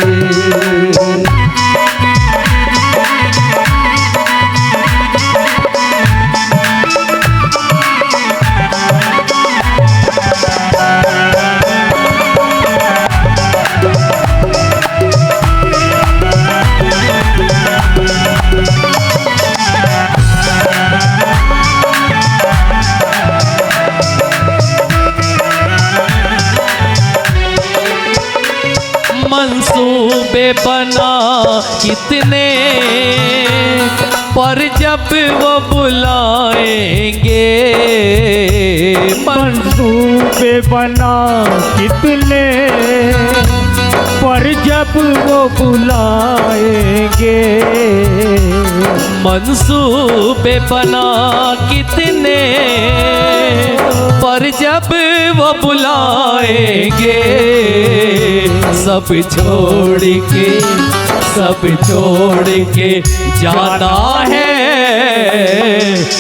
मंसूबे बना कितने, पर जब वो बुलाएंगे, मंसूबे बना कितने, पर जब वो बुलाएंगे, मंसूबे बना कितने, पर जब वो बुलाएंगे, सब छोड़ के जाना है,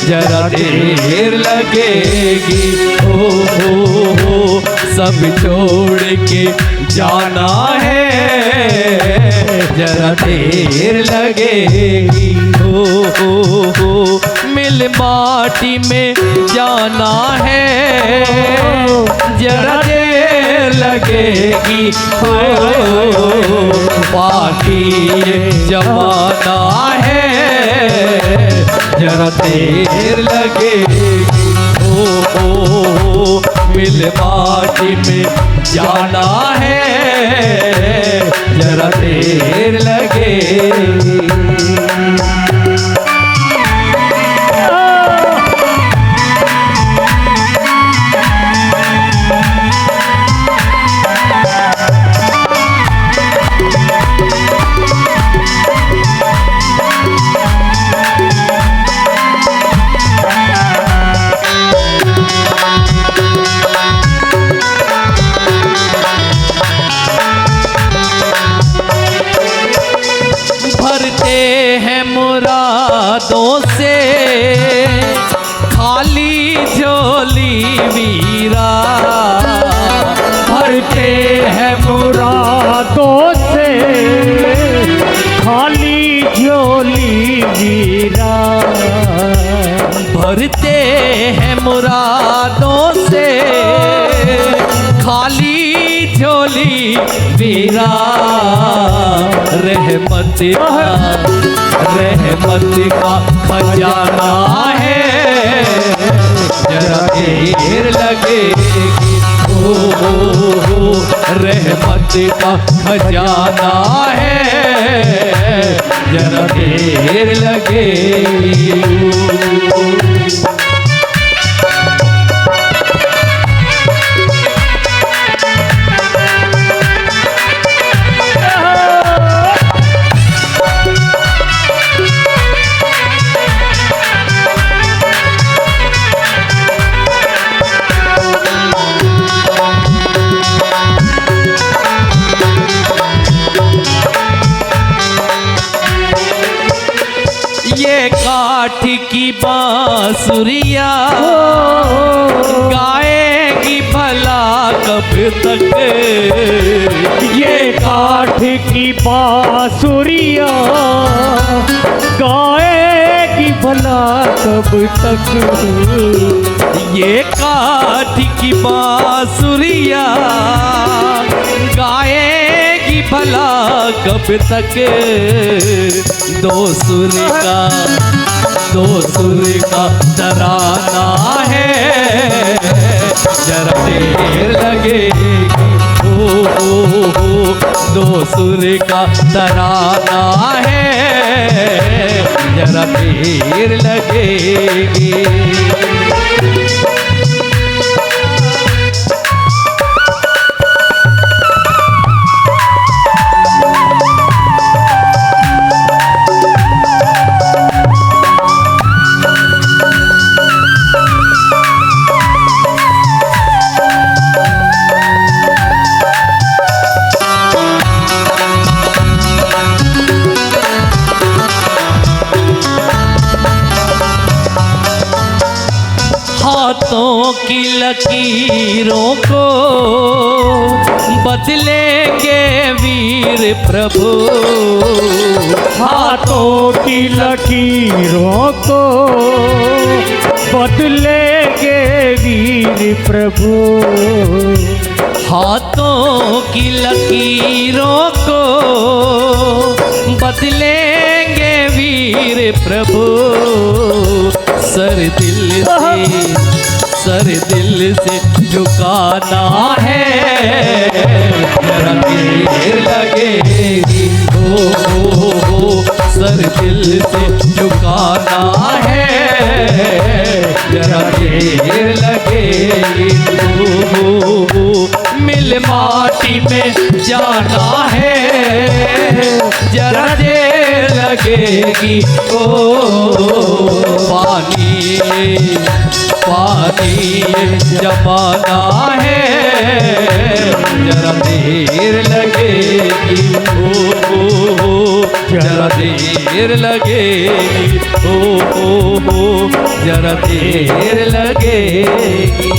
जरा देर लगेगी हो, सब छोड़ के जाना है, जरा देर लगेगी हो, मिल माटी में जाना है, जरा देर लगेगी हो, बाकी जमाना है, जरा देर लगेगी हो, मिल माटी में जाना है, जरा देर लगेगी। मुरादों से खाली झोली वीरा, भरते हैं मुरादों से खाली झोली वीरा, भरते हैं मुरादों से खाली झोली वीरा, रहमत का खजाना है, जरा देर लगेगी। ओ रहमत का खजाना है, जरा देर लगेगी। ये काठ की बांसुरिया गाएगी भला कब तक। ये काठ की बांसुरिया गाएगी भला कब तक। ये काठ की बांसुरिया गाएगी भला कब तक। दो सुर का तराना है, जरा देर लगेगी। ओ दो सुर का तराना है, जरा देर लगेगी। हाथों की लकीरों को बदलेंगे वीर प्रभु। हाथों की लकीरों को बदलेंगे वीर प्रभु। हाथों की लकीरों को बदलेंगे वीर प्रभु। सर दिल से झुकाना है, जरा देर लगेगी। ओ सर दिल से झुकाना है, जरा देर लगेगी। ओ मिल माटी में जाना है, जरा देर लगेगी। ओ पानी जमाना है, जरा देर लगेगी। ओ जरा देर लगेगी। ओ जरा देर लगेगी।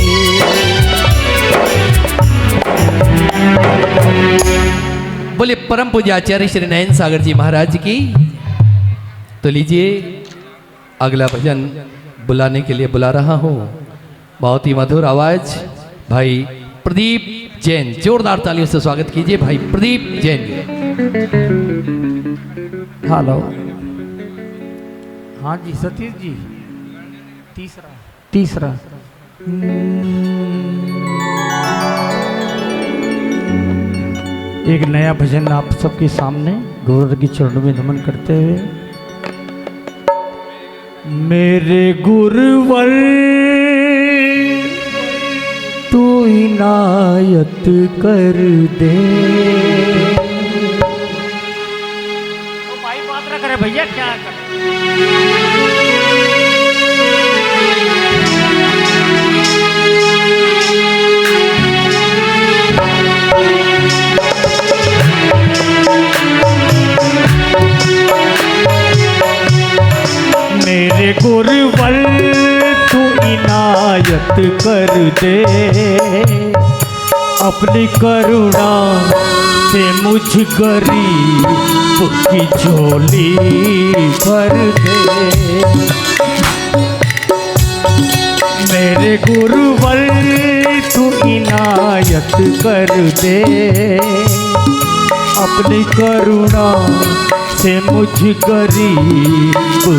बोले परम पूज्य आचार्य श्री नयन सागर जी महाराज की। तो लीजिए अगला भजन बुलाने के लिए बुला रहा हूँ। बहुत ही मधुर आवाज भाई प्रदीप जैन, जोरदार तालियों से स्वागत कीजिए भाई प्रदीप जैन। हेलो, हाँ जी सतीश जी, तीसरा एक नया भजन आप सबके सामने गौरव के चरणों में नमन करते हुए। मेरे गुरुवर तू इनायत कर दे। तो भाई बात ना करे भैया, क्या करे। मेरे गुरुवर तू इनायत कर दे, अपनी करुणा से मुझ गरीब की झोली भर दे। मेरे गुरुवर तू इनायत कर दे, अपनी करुणा से मुझ गरीब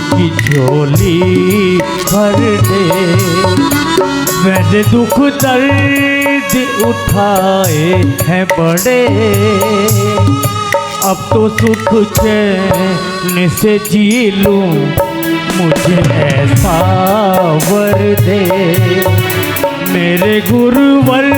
की झोली भर दे। मैंने दुख दर्द उठाए हैं बड़े, अब तो सुख चैन से जी लूं, मुझे ऐसा वर दे मेरे गुरुवर।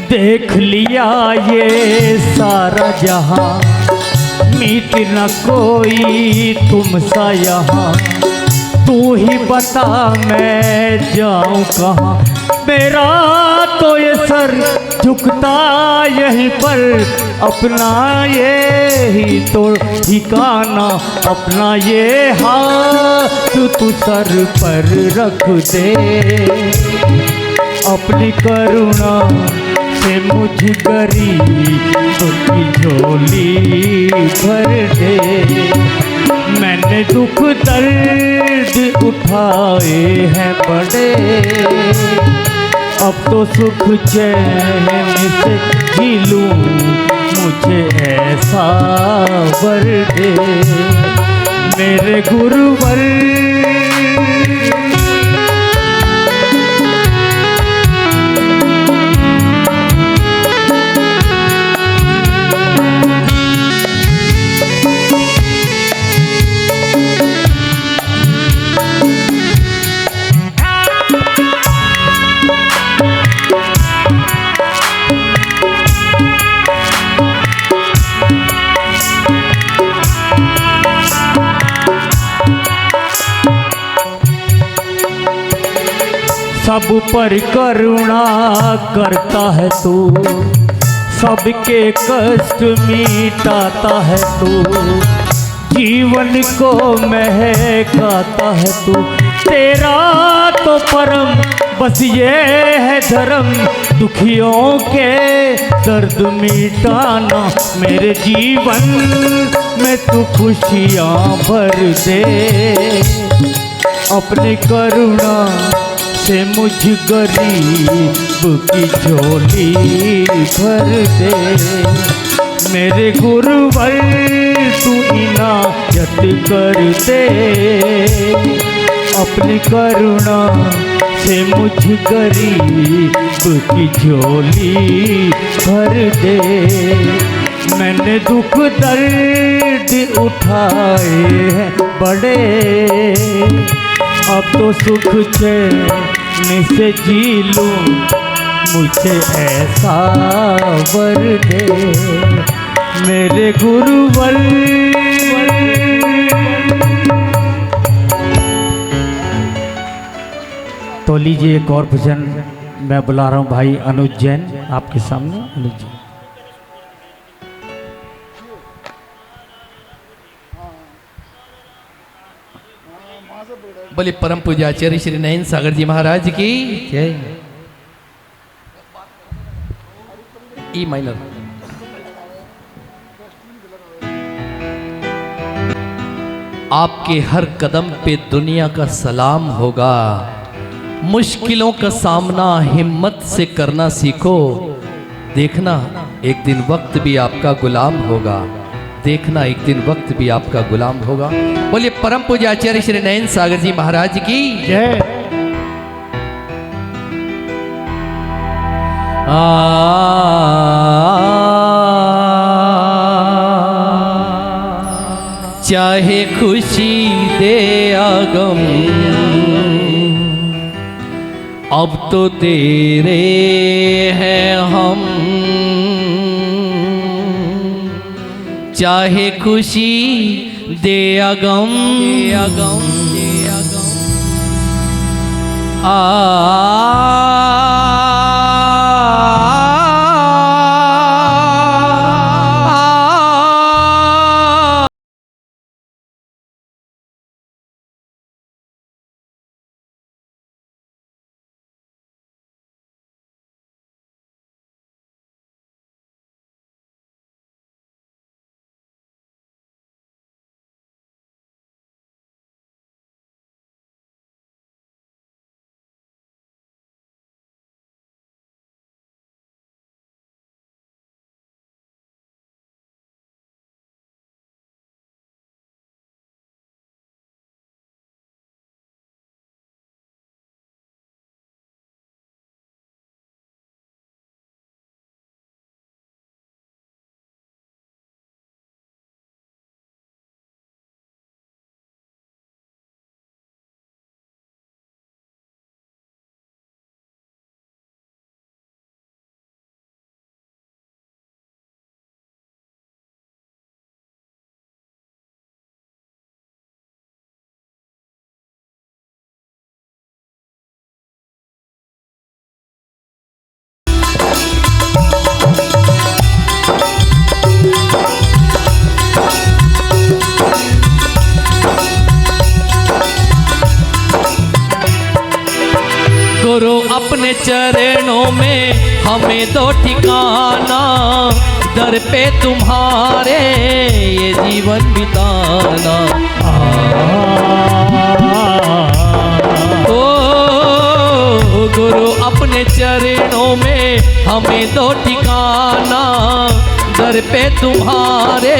देख लिया ये सारा जहां, मीत न कोई तुम सा यहाँ। तू ही बता मैं जाऊं कहाँ, मेरा तो ये सर झुकता यहीं पर। अपना ये ही तो ठिकाना, अपना ये हाथ तू सर पर रख दे। अपनी करुणा से मुझ गरीब की झोली भर दे। मैंने दुख दर्द उठाए हैं बड़े, अब तो सुख चैन से जी लूं, मुझे ऐसा वर दे मेरे गुरुवर। सब पर करुणा करता है तू, सबके कष्ट मिटाता है तू। जीवन को महकाता है तू, तेरा तो परम बस ये है धर्म। दुखियों के दर्द मिटाना, मेरे जीवन में तू खुशियाँ भर दे। अपनी करुणा से मुझ गरीब की झोली भर दे मेरे गुरुवर। तू इनायत कर दे, अपनी करुणा से मुझ गरीब की झोली भर दे। मैंने दुख दर्द उठाए हैं बड़े, अब तो सुख चैन से जी लूं, मुझे ऐसा वर दे मेरे गुरुवर। तो लीजिए एक और भजन मैं बुला रहा हूँ भाई अनुज जैन आपके सामने। अनुज जी बोले परम पूज्याचार्य श्री नयन सागर जी महाराज की जय। E minor. आपके हर कदम पे दुनिया का सलाम होगा। मुश्किलों का सामना हिम्मत से करना सीखो, देखना एक दिन वक्त भी आपका गुलाम होगा। देखना एक दिन वक्त भी आपका गुलाम होगा। बोलिए परम पूज्य आचार्य श्री नयन सागर जी महाराज की जय। चाहे खुशी दे आगम, अब तो तेरे हैं हम। चाहे खुशी दे आगम, चरणों में हमें दो ठिकाना, दर पे तुम्हारे ये जीवन बिताना। ओ गुरु अपने चरणों में हमें दो ठिकाना, दर पे तुम्हारे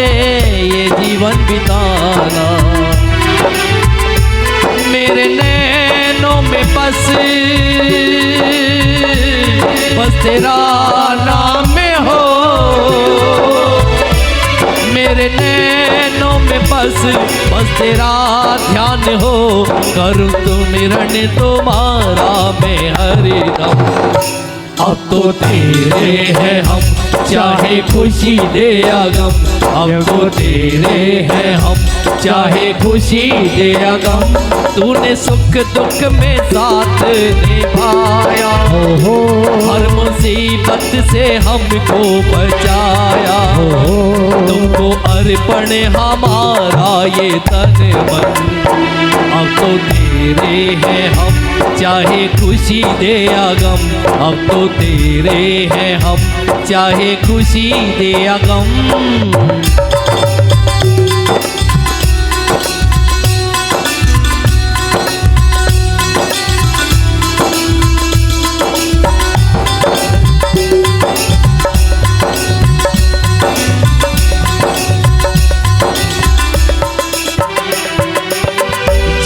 ये जीवन बिताना। मेरे नैनों में बस तेरा नाम हो, मेरे नैनों में बस तेरा ध्यान हो, करूँ सुमिरन तुम्हारा मैं हरदम। अब तो तेरे हैं हम, चाहे खुशी दे या गम, अब तो तेरे हैं हम, चाहे खुशी दे या गम। तूने सुख दुख में साथ निभाया, हर मुसीबत से हमको बचाया। तुमको अर्पण हमारा ये तन मन, अब तो तेरे हैं हम, चाहे खुशी दे या गम। अब तो तेरे हैं हम, चाहे खुशी दे या गम।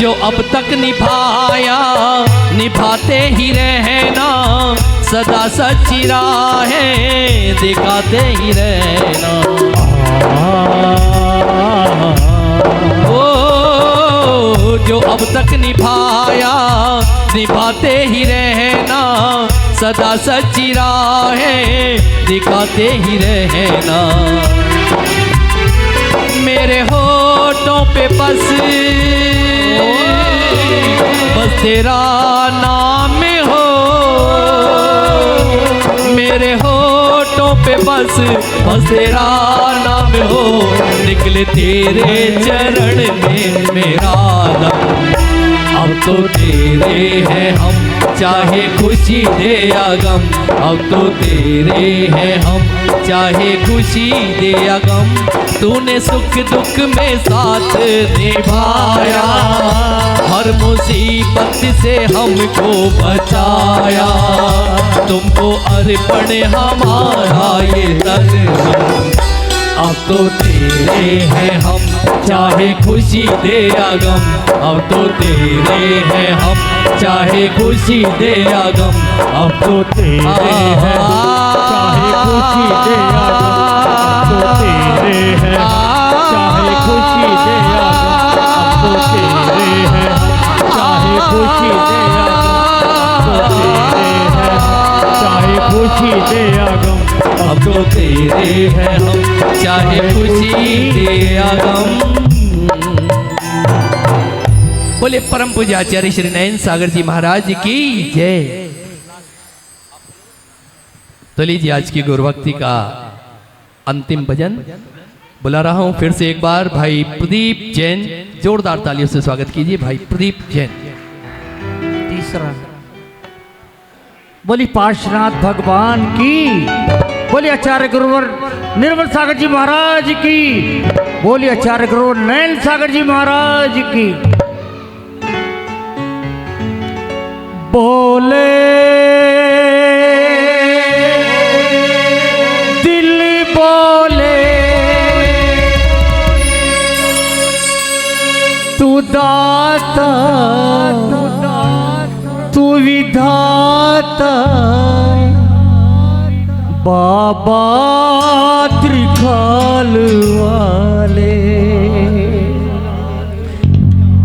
जो अब तक निभाया निभाते ही रहना, सदा सच्ची राहें दिखाते ही रहना। ओ जो अब तक निभाया निभाते ही रहना, सदा सच्ची राहें दिखाते ही रहना। मेरे होठों पे बस तेरा नाम हो, मेरे होठों पे बस तेरा नाम हो। निकले तेरे चरण में मेरा दम, अब तो तेरे हैं हम, चाहे खुशी दे या गम। अब तो तेरे हैं हम, चाहे खुशी दे या गम। तूने सुख दुख में साथ निभाया, हर मुसीबत से हमको बचाया। तुमको अर्पण हमारा ये तन मन, अब तो तेरे हैं हम, चाहे खुशी दे या गम। अब तो तेरे हैं हम, चाहे खुशी दे या गम। अब तो तेरे हैं, चाहे खुशी दे या गम। अब तो तेरे हैं, चाहे खुशी दे या गम। अब तो तेरे हैं, चाहे खुशी दे या गम। अब तो तेरे हैं, चाहे खुशी दे या गम। अब तो तेरे हैं हम, चाहे खुशी दे या गम। बोले परम पूज्य आचार्य श्री नयन सागर जी महाराज की जय। तो लीजिए आज की गुरु भक्ति का अंतिम भजन बुला रहा हूं फिर से एक बार भाई प्रदीप जैन, जोरदार तालियों से स्वागत कीजिए भाई प्रदीप जैन। तीसरा बोली पार्श्वनाथ भगवान की, बोली आचार्य गुरुवर निर्मल सागर जी महाराज की, बोली आचार्य गुरुवर नयन सागर जी महाराज की। बोले दिल बोले तू दाता तू विधाता, बाबा त्रिकाल वाले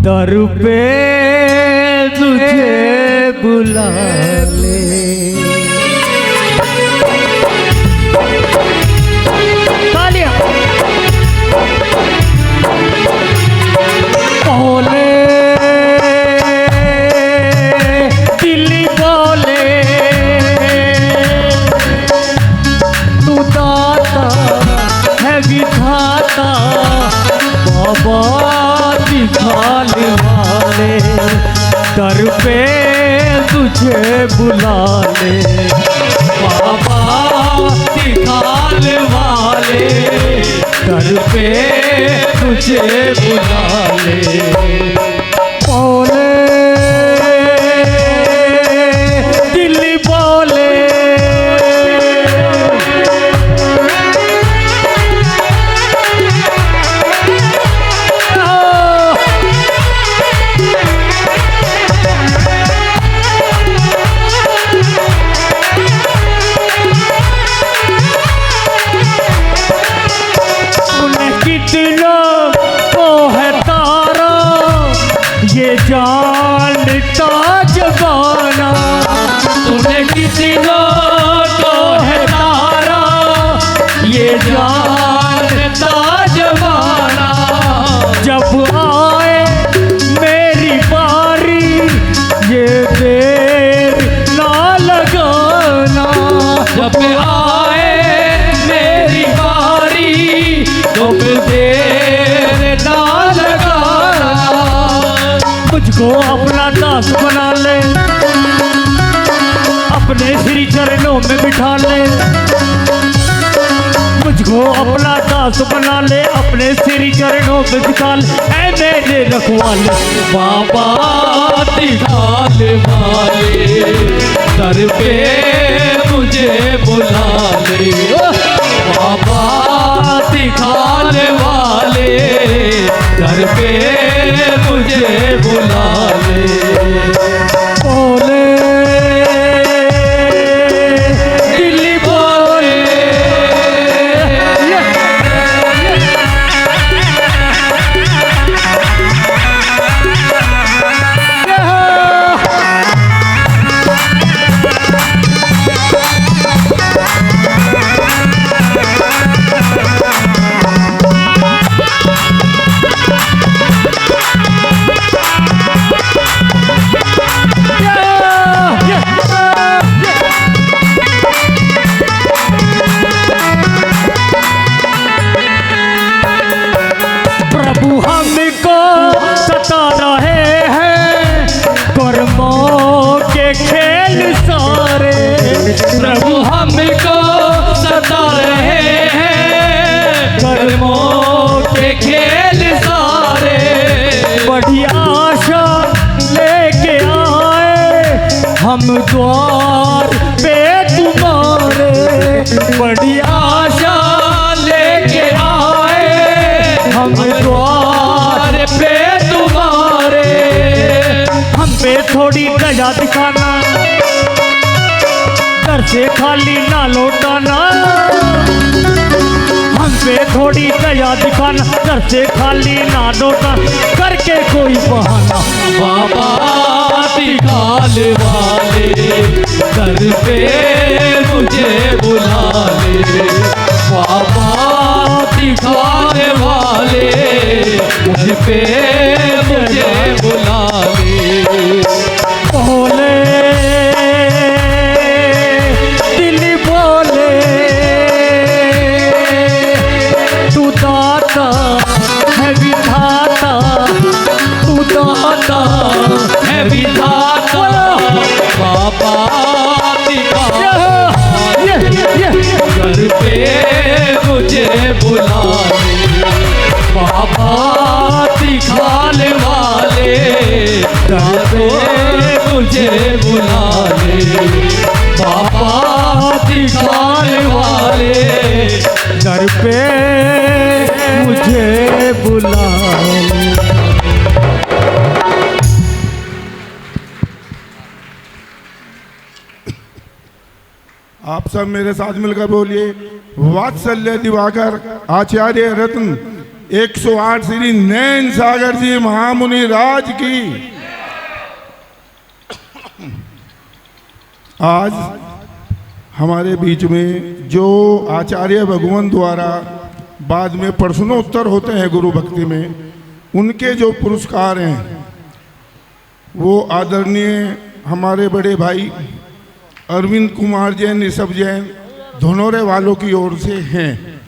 दर पे तुझे बुला ले। तालियां। बोले दिल बोले तू दाता है विधाता, बाबा दिखाने वाले दर पे तुझे बुला ले, बाबा दिखाने वाले दर पे तुझे बुला ले। बोले दिल बोले जानता जमाना, तूने किसी को तो है तारा, ये जानता जमाना। जब आए मेरी बारी ये देर ना लगाना, जब आए मेरी बारी तो देर ना लगाना। मुझको अपना दास बना ले, अपने श्री चरणों में बिठा ले। मुझको अपना दास बना ले, अपने श्री चरणों में बिठा ले। ऐ मेरे रखवाले, बाबा दिखाने वाले दर पे मुझे बुला ले, बाबा दिखाने वाले दर पे मुझे बुला ले। बोले दिल बोले प्रभु हमको सता रहे हैं, कर्मों के खेल सारे। बड़ी आशा लेके आए हम द्वार पे तुम्हारे, बड़ी आशा लेके आए हम द्वार पे तुम्हारे। हम पे थोड़ी दया दिखाना, घर से खाली ना लौटाना। हम पे थोड़ी दया दिखाना, घर से खाली ना लौटाना, करके कोई बहाना। बाबा दिखाने वाले दर पे मुझे बुला ले, बाबा दिखाने वाले मुझ पे मुझे बुला ले। बोले दिल बोले तू दाता है विधाता, तू दाता है विधाता, बाबा घर पे मुझे बुला ले, बाबा दिखाने वाले घर पे मुझे बुला ले, बाबा दिखाने वाले घर पे मुझे बुला ले। आप सब मेरे साथ मिलकर बोलिए, वात्सल्य दिवाकर आचार्य रत्न 108 श्री नैन सागर जी महामुनि राज की। आज हमारे बीच में जो आचार्य भगवान द्वारा बाद में प्रश्नोत्तर होते हैं गुरु भक्ति में, उनके जो पुरस्कार हैं वो आदरणीय हमारे बड़े भाई अरविंद कुमार जैन, ऋषभ जैन धनौरे वालों की ओर से हैं।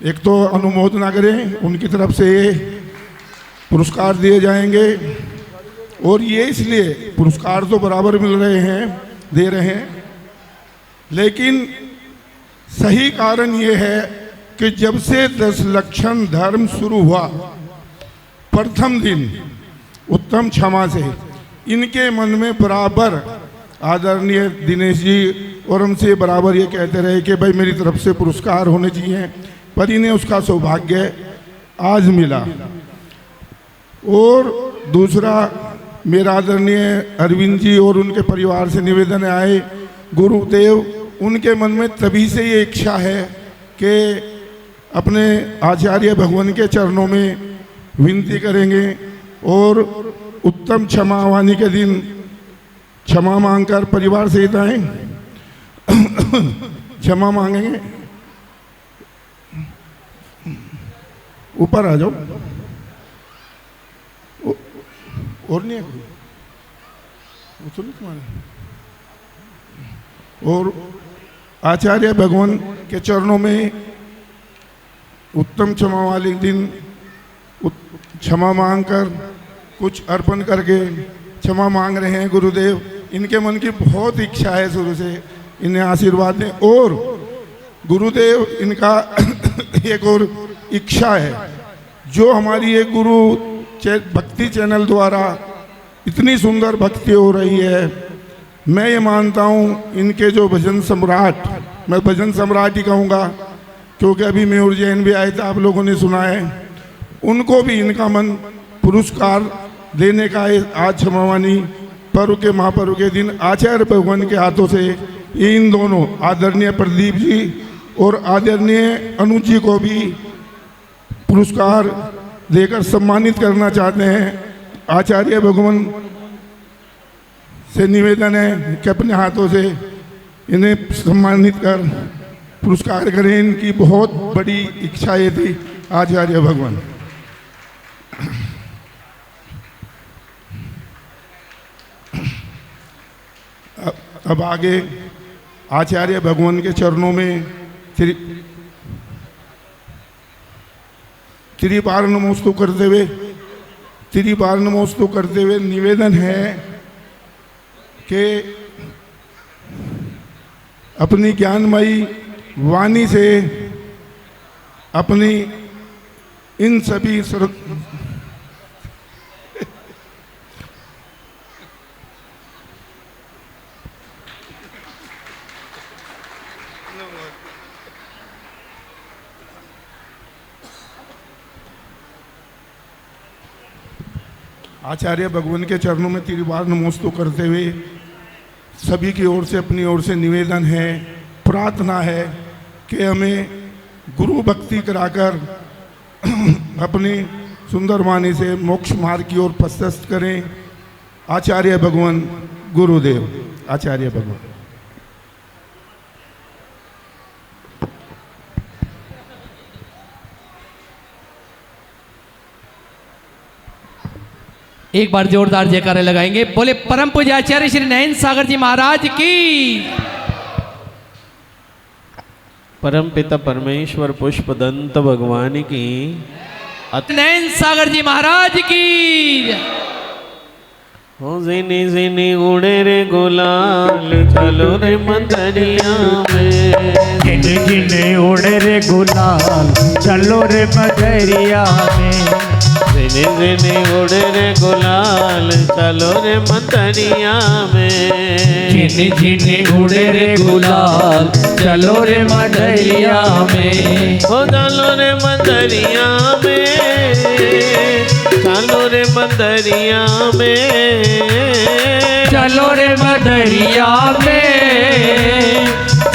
एक तो अनुमोदना करें, उनकी तरफ से पुरस्कार दिए जाएंगे। और ये इसलिए पुरस्कार तो बराबर मिल रहे हैं, दे रहे हैं, लेकिन सही कारण ये है कि जब से 10 लक्षण धर्म शुरू हुआ प्रथम दिन उत्तम क्षमा से, इनके मन में बराबर आदरणीय दिनेश जी और हमसे बराबर ये कहते रहे कि भाई मेरी तरफ से पुरस्कार होने चाहिए, पर इन्हें उसका सौभाग्य आज मिला। और दूसरा, मेरा आदरणीय अरविंद जी और उनके परिवार से निवेदन आए, गुरुदेव उनके मन में तभी से ये इच्छा है कि अपने आचार्य भगवान के चरणों में विनती करेंगे और उत्तम क्षमा वाणी के दिन क्षमा मांगकर परिवार सहित आए, क्षमा मांगेंगे। ऊपर आ जाओ, और नहीं है कोई, वो सुन तुम्हारे। और आचार्य भगवान के चरणों में उत्तम क्षमा वाले दिन क्षमा मांगकर कुछ अर्पण करके क्षमा मांग रहे हैं। गुरुदेव इनके मन की बहुत इच्छा है शुरू से, इन्हें आशीर्वाद दें। और गुरुदेव इनका एक और इच्छा है, जो हमारी एक गुरु भक्ति चैनल द्वारा इतनी सुंदर भक्ति हो रही है, मैं ये मानता हूँ इनके जो भजन सम्राट, मैं भजन सम्राट ही कहूँगा क्योंकि अभी मयूर जैन भी आए थे, आप लोगों ने सुना है, उनको भी इनका मन पुरस्कार देने का है। आज क्षमावानी पर्व के महापर्व के दिन आचार्य भगवान के हाथों से इन दोनों आदरणीय प्रदीप जी और आदरणीय अनुज जी को भी पुरस्कार देकर सम्मानित करना चाहते हैं। आचार्य भगवान से निवेदन है कि अपने हाथों से इन्हें सम्मानित कर पुरस्कार करें। इनकी बहुत बड़ी इच्छा ये थी आचार्य भगवान। अब आगे आचार्य भगवान के चरणों में त्रिबार नमोस्तु करते हुए निवेदन है कि अपनी ज्ञानमयी वाणी से अपनी इन सभी आचार्य भगवान के चरणों में त्रिबार नमोस्तु करते हुए सभी की ओर से, अपनी ओर से निवेदन है, प्रार्थना है कि हमें गुरु भक्ति कराकर अपनी सुंदर वाणी से मोक्ष मार्ग की ओर प्रशस्त करें। आचार्य भगवान गुरुदेव, आचार्य भगवान। एक बार जोरदार जयकारे लगाएंगे। बोले परम पूज्य आचार्य श्री नयन सागर जी महाराज की। परम पिता परमेश्वर पुष्पदंत भगवान की। नयन सागर जी महाराज की। हो जिनी जिनी उड़े रे गुलाल, चलो रे मंदरिया में। जिने जिने उड़े रे गुलाल, चलो रे मदरिया में। जिने जिने उड़े रे गुलाल, चलो रे मंदरिया में। जिने जिने उड़े रे गुलाल, चलो रे मदरिया में। हो चलो रे मंदरिया में, चलो रे मंदरिया में। चलो रे मदरिया में,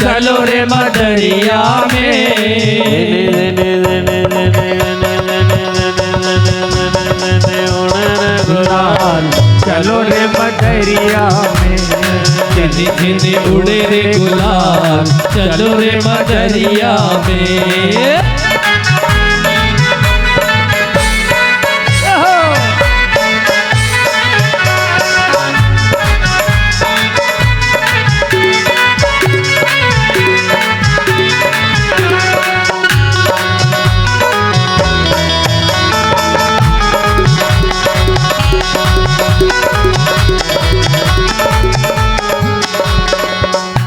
चलो रे मदरिया में। गुलाल चलो रे मदरिया में। जिने जिने उड़े रे गुलाल, चलो रे मदरिया में।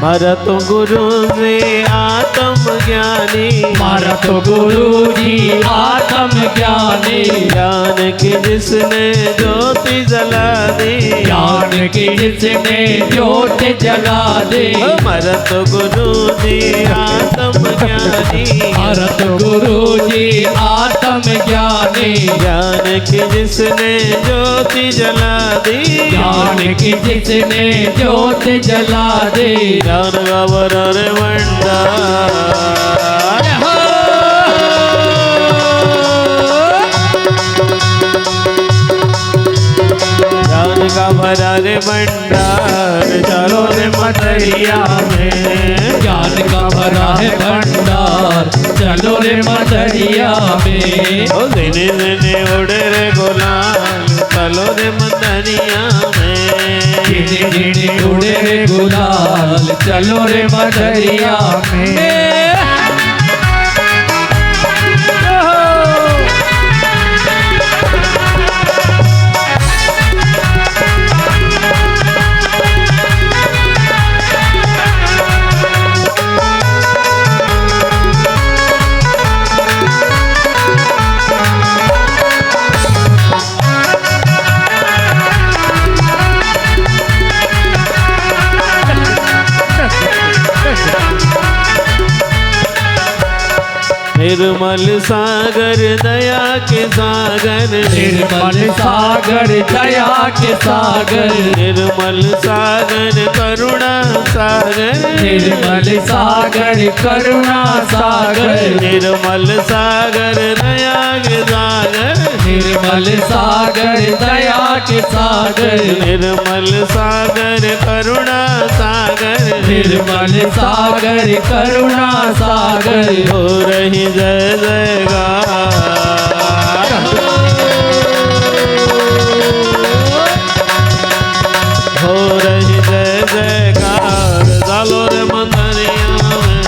मारा तो गुरु जी आत्म ज्ञानी, मारा तो गुरु जी आत्म ज्ञानी, ज्ञान की जिसने ज्योति जला दी, ज्ञान की जिसने ज्योत जला दे। मारा तो गुरु जी आत्म ज्ञानी, मारा तो गुरु जी आत्म ज्ञानी, ज्ञान की जिसने ज्योति जला दी, ज्ञान की जिसने ज्योत जला दे। ज्ञान का भंडार ज्ञान का भरा रे भंडार, चलो रे मटरिया में, ज्ञान का भरा है भंडार, चलो रे मदरिया में। ओ दिने दिने उड़े रे गुलाल, चलो रे मदरिया में, दिने दिने उड़े रे गुलाल, चलो रे मदरिया में। निर्मल सागर दया के सागर, निर्मल सागर दया के सागर, निर्मल सागर करुणा सागर, निर्मल सागर करुणा सागर, निर्मल सागर दया के सागर, निर्मल सागर दया के सागर, निर्मल सागर करुणा सागर, निर्मल सागर करुणा सागर। हो रही जय जयकार, हो रही जय जयकार, चलो रे मदरिया में,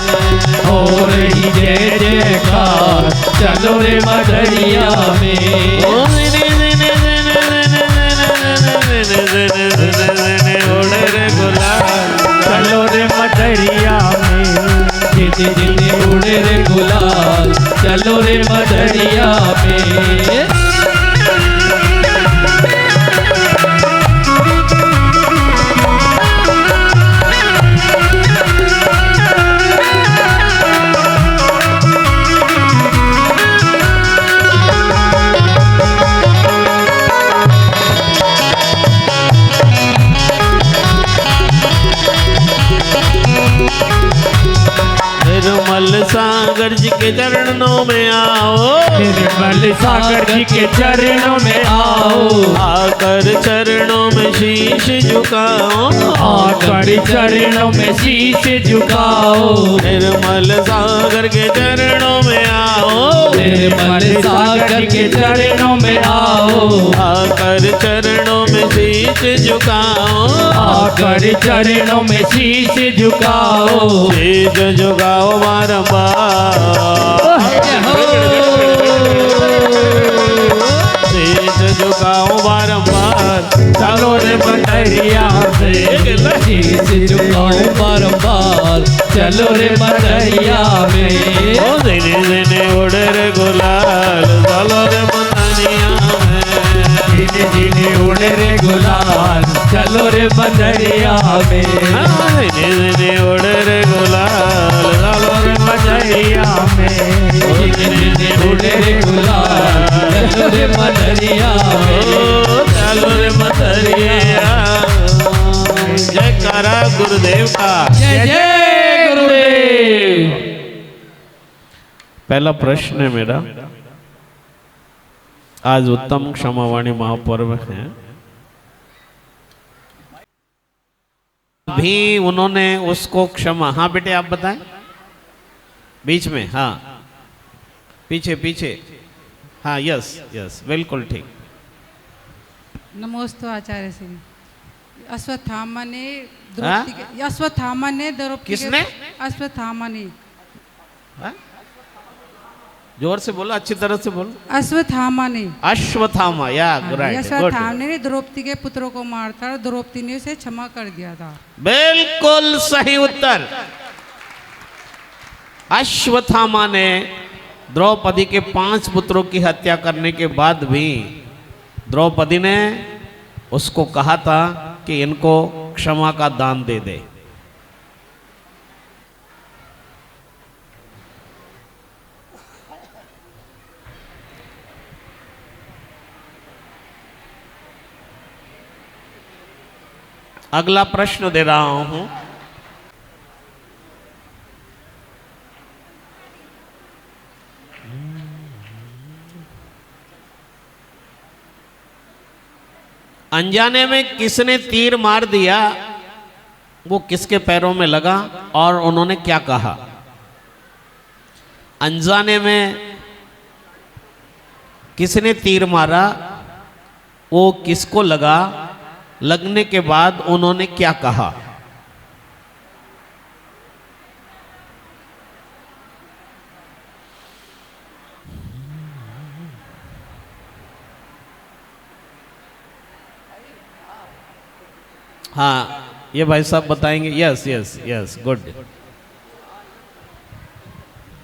हो रही जय जयकार, चलो रे मदरिया में। ओ दिने दिने दिने दिने दिने दिने दिने उड़े रे गुलाल, चलो रे मदरिया में, जिने जिने उड़े रे गुलाल, चलो रे मदरिया में। निर्मल सागर जी के चरणों में आओ, निर्मल सागर जी के चरणों में आओ, आकर चरणों में शीश झुकाओ, आकर चरणों में शीश झुकाओ। निर्मल सागर के चरणों में आओ, निर्मल सागर के चरणों में आओ, आकर चरणों में शीश झुकाओ, आकर चरणों में शीश झुकाओ। शीश झुकाओ बारंबार, शीश झुकाओ बारंबार, चलो रे मदरिया में, शीश झुकाओ बारंबार, चलो रे मदरिया में। ओ दिने दिने उड़े रे गुलाल, चलो रे मदरिया में, दिने दिने उड़े रे गुलाल, चलो रे मदरिया में। दिने दिने उड़े रे गुलाल, चलो रे मदरिया में, दिने दिने उड़े रे गुलाल, चलो रे मदरिया में। ओ चलो रे मदरिया। जयकारा गुरुदेव का। जय जय गुरुदेव। पहला प्रश्न है मेरा, आज उत्तम क्षमावाणी महापर्व है, भी उन्होंने उसको क्षमा, हाँ बेटे आप बताएं, बीच में, हाँ पीछे पीछे, हाँ यस यस बिल्कुल ठीक। नमोस्तु आचार्य श्री। अश्वत्थामा ने हाँ? द्रौपदी के, अश्वत्थामा ने द्रौपदी किसने? अश्वत्थामा ने, हाँ? जोर से बोलो, अच्छी तरह से बोलो। अश्वत्थामा ने अश्वत्थामा, या राइट, अश्वत्थामा ने द्रौपदी के पुत्रों को मारता और द्रौपदी ने उसे क्षमा कर दिया था। बिल्कुल सही उत्तर। अश्वत्थामा ने द्रौपदी के 5 पुत्रों की हत्या करने के बाद भी द्रौपदी ने उसको कहा था कि इनको क्षमा का दान दे दे। अगला प्रश्न दे रहा हूं। अनजाने में किसने तीर मार दिया, वो किसके पैरों में लगा और उन्होंने क्या कहा? अनजाने में किसने तीर मारा, वो किसको लगा, लगने के बाद उन्होंने क्या कहा? हाँ, ये भाई साहब बताएंगे। Yes yes yes, good.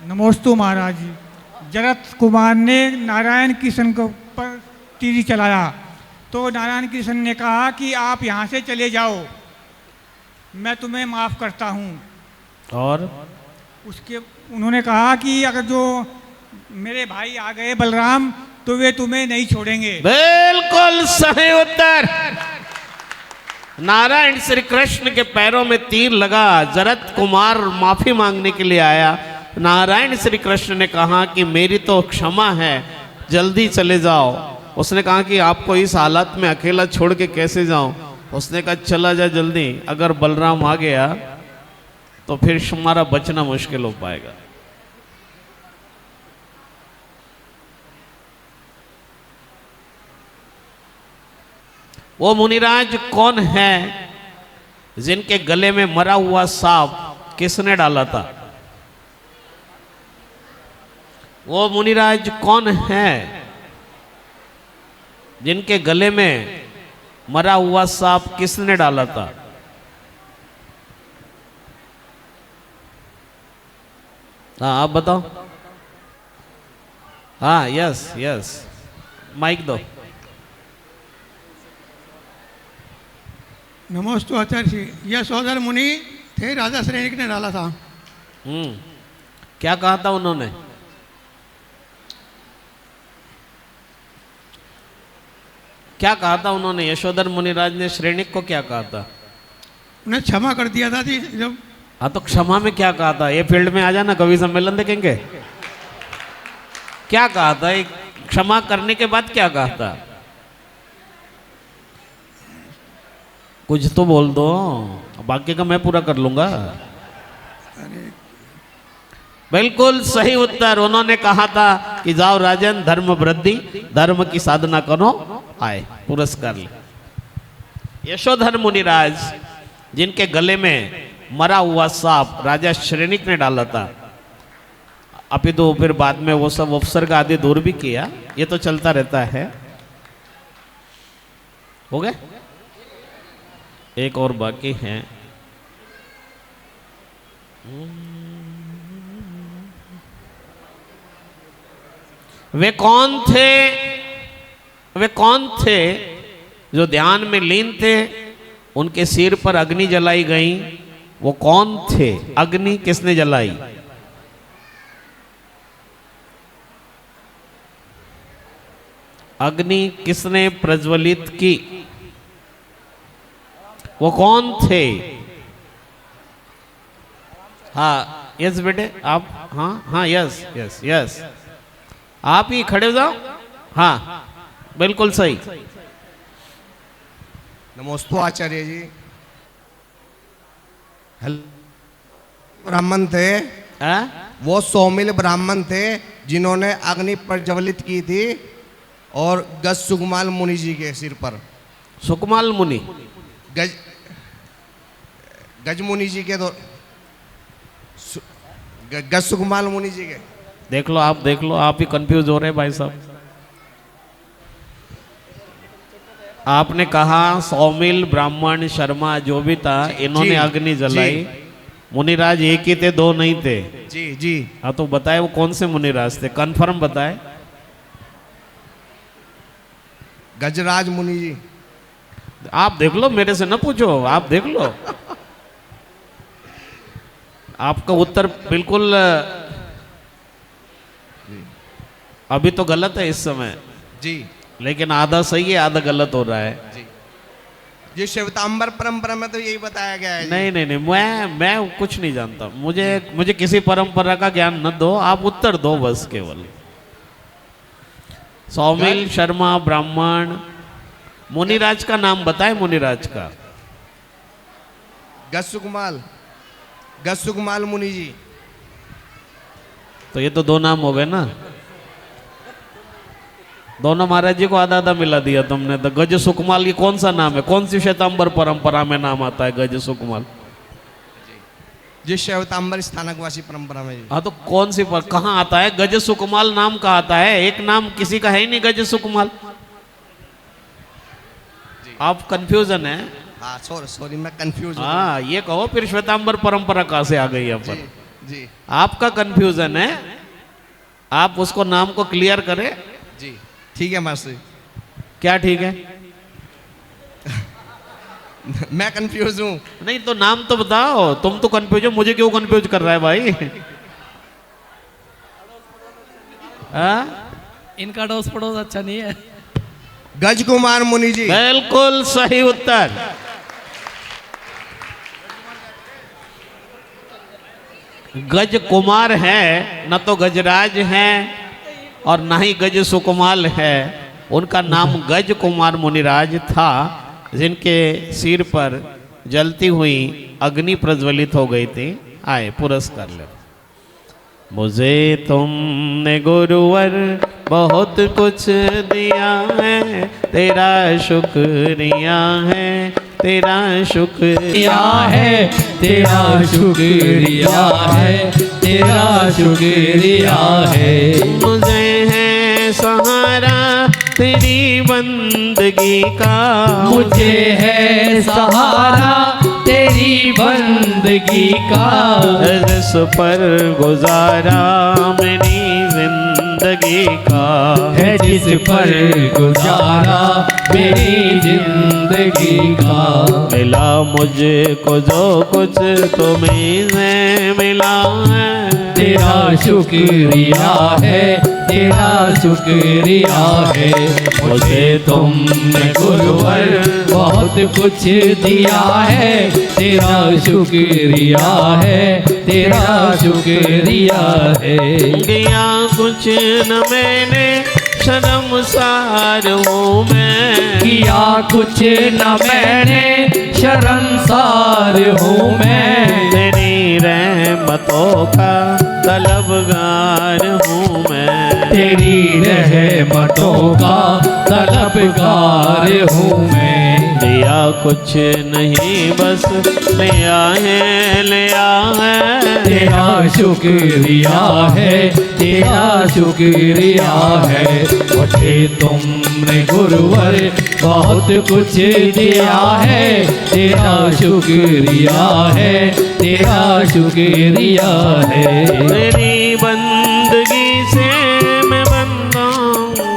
नमोस्तु महाराज जी। जरत कुमार ने नारायण किशन को पर तीर चलाया तो नारायण किशन ने कहा कि आप यहाँ से चले जाओ, मैं तुम्हें माफ़ करता हूँ। और उसके उन्होंने कहा कि अगर जो मेरे भाई आ गए बलराम तो वे तुम्हें नहीं छोड़ेंगे। बिल्कुल सही उत्तर। नारायण श्री कृष्ण के पैरों में तीर लगा, जरत कुमार माफी मांगने के लिए आया। नारायण श्री कृष्ण ने कहा कि मेरी तो क्षमा है, जल्दी चले जाओ। उसने कहा कि आपको इस हालत में अकेला छोड़ के कैसे जाऊं? उसने कहा चला जा जल्दी, अगर बलराम आ गया तो फिर हमारा बचना मुश्किल हो पाएगा। वो मुनिराज कौन है जिनके गले में मरा हुआ सांप किसने डाला था? वो मुनिराज कौन है जिनके गले में मरा हुआ सांप किसने डाला था? हाँ, आप बताओ। हाँ, यस यस, माइक दो। नमोस्तु आचार्य जी। यह सौदर मुनि थे, राजा श्रेणिक ने डाला था। क्या कहा था उन्होंने? क्या कहा था उन्होंने? यशोधर मुनिराज ने श्रेणिक को क्या कहा था? उन्हें क्षमा कर दिया था जी। जब हाँ, तो क्षमा में क्या कहा था? ये फील्ड में आ जाना, कवि सम्मेलन देखेंगे। क्या कहा था? क्षमा करने के बाद क्या कहा था? कुछ तो बोल दो, बाकी का मैं पूरा कर लूंगा। बिल्कुल सही उत्तर। उन्होंने कहा था कि जाओ राजन, धर्म वृद्धि, धर्म की साधना करो, आए पुरस्कार ले। यशोधर मुनिराज जिनके गले में मरा हुआ सांप राजा श्रेणिक ने डाला था, अभी तो फिर बाद में वो सब उपसर्ग आदि दूर भी किया, ये तो चलता रहता है। हो गए? एक और बाकी है। वे कौन थे? वे कौन थे जो ध्यान में लीन थे, उनके सिर पर अग्नि जलाई गई? वो कौन थे? अग्नि किसने जलाई? अग्नि किसने प्रज्वलित की? वो कौन थे? हाँ, यस बेटे आप। हाँ हाँ, यस यस यस, आप ही खड़े हो जाओ। हाँ, बिल्कुल सही। नमोस्तु आचार्य जी। ब्राह्मण थे, वो सौमिल ब्राह्मण थे जिन्होंने अग्नि प्रज्वलित की थी और गज सुकुमाल मुनि जी के सिर पर। सुकुमाल मुनि? गज मुनि जी के गज सुकुमाल मुनि जी के। देख लो, आप ही कंफ्यूज हो रहे हैं भाई साहब। आपने कहा सौमिल, ब्राह्मण, शर्मा जो भी था, इन्होंने जी, अग्नि जलाई। जी। मुनिराज एक ही थे, दो नहीं थे। जी जी। हाँ तो बताए वो कौन से मुनिराज थे, कंफर्म बताए। गजराज मुनि जी। आप देख लो, मेरे से न पूछो, आप देख लो। आपका उत्तर बिल्कुल अभी तो गलत है इस समय जी, लेकिन आधा सही है, आधा गलत हो रहा है जी। ये श्वेतांबर परंपरा में तो यही बताया गया है जी। नहीं, मैं कुछ नहीं जानता। मुझे किसी परंपरा का ज्ञान न दो, आप उत्तर दो बस केवल। सौमिल, शर्मा, ब्राह्मण, मुनिराज का नाम बताए। मुनिराज का गजसुकमाल मुनि जी। तो ये तो दो नाम हो गए ना, दोनों महाराज जी को आधा आधा मिला दिया तुमने। तो गज सुकमाल ये कौन सा नाम है, कौन सी श्वेतांबर परंपरा में नाम आता है गज सुकमाल? जी श्वेतांबर स्थानकवासी परंपरा में। हाँ तो कौन सी पर कहाँ आता है गज सुकमाल नाम कहाँ आता है? एक नाम किसी का है ही नहीं गज सुकमाल। आप कंफ्यूजन है। हाँ सॉरी मैं कंफ्यूज। हाँ ये कहो फिर श्वेतांबर परंपरा कहाँ से आ गई यहाँ पर? जी आपका कंफ्यूजन है, आप उसको नाम को क्लियर करें। जी ठीक है मास्टर। क्या ठीक है? मैं कंफ्यूज हूँ। नहीं तो नाम तो बताओ, तुम तो कंफ्यूज हो, मुझे क्यों कंफ्यूज कर रहा है भाई? इनका डोस पड़ोस अच्छा नहीं है। गजकुमार मुनि जी। बिल्कुल सही उत्तर। गज कुमार है, न तो गजराज है और न ही गज सुकुमाल है। उनका नाम गज कुमार मुनिराज था, जिनके सिर पर जलती हुई अग्नि प्रज्वलित हो गई थी। आए पुरस्कार ले। मुझे तुमने गुरुवर बहुत कुछ दिया है, तेरा शुक्रिया है, तेरा शुक्रिया है, तेरा शुक्रिया है, तेरा शुक्रिया है। मुझे है सहारा तेरी बंदगी का, मुझे है सहारा तेरी बंदगी का। जिस पर गुजारा मेरी जिंदगी का, है जिस पर गुजारा मेरी जिंदगी का। मिला मुझको जो कुछ तुम्हीं से मिला है, तेरा शुक्रिया है, तेरा शुक्रिया है। मुझे तुमने गुरुवर बहुत कुछ दिया है, तेरा शुक्रिया है, तेरा शुक्रिया है। दिया कुछ न मैंने शर्मसार हूँ मैं, किया कुछ न मैंने शर्मसार हूँ मैं। तेरी रहमतों का तलबगार हूँ मैं, तेरी रहमतों का तलबगार हूँ मैं। लिया कुछ नहीं बस लिया है, तेरा शुक्रिया है, तेरा शुक्रिया है। मुझे तुमने गुरुवर बहुत कुछ दिया है, तेरा शुक्रिया है, तेरा शुक्रिया है। तेरी बंदगी से मैं बंदा हूँ,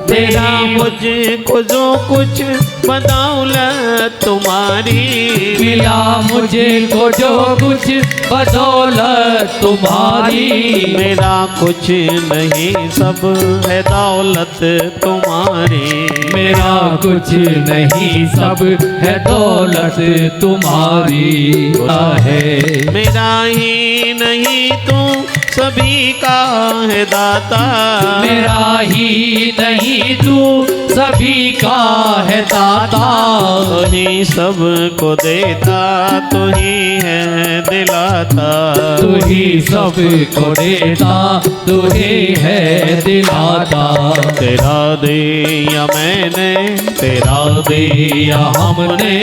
तेरा मुझको जो कुछ बदौलत तुम्हारी मिला, मुझे को जो कुछ बदौलत तुम्हारी। मेरा कुछ नहीं सब है दौलत तुम्हारी, मेरा कुछ नहीं सब है दौलत तुम्हारी है। मेरा ही नहीं तू सभी का है दाता, मेरा ही नहीं तू सभी का है दाता। तू ही सबको देता, तू ही है दिलाता, तू ही सबको देता, तू ही है दिलाता। तेरा दिया मैंने, तेरा दिया हमने,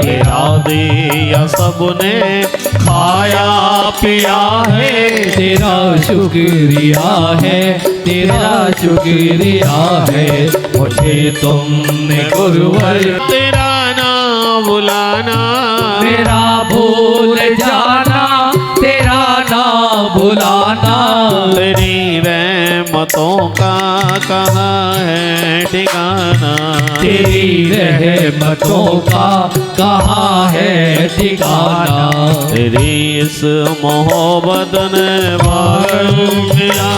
तेरा दिया सबने, खाया पिया है, तेरा शुक्रिया है, तेरा शुक्रिया है। मुझे तुमने गुरुवर तेरा नाम बुलाना, मेरा भूल जाना, तेरा नाम भुलाना। तेरी रहमतों का कहाँ है ठिकाना, तेरी रहमतों का कहाँ है ठिकाना। तेरी इस मोहब्बत ने पागल किया।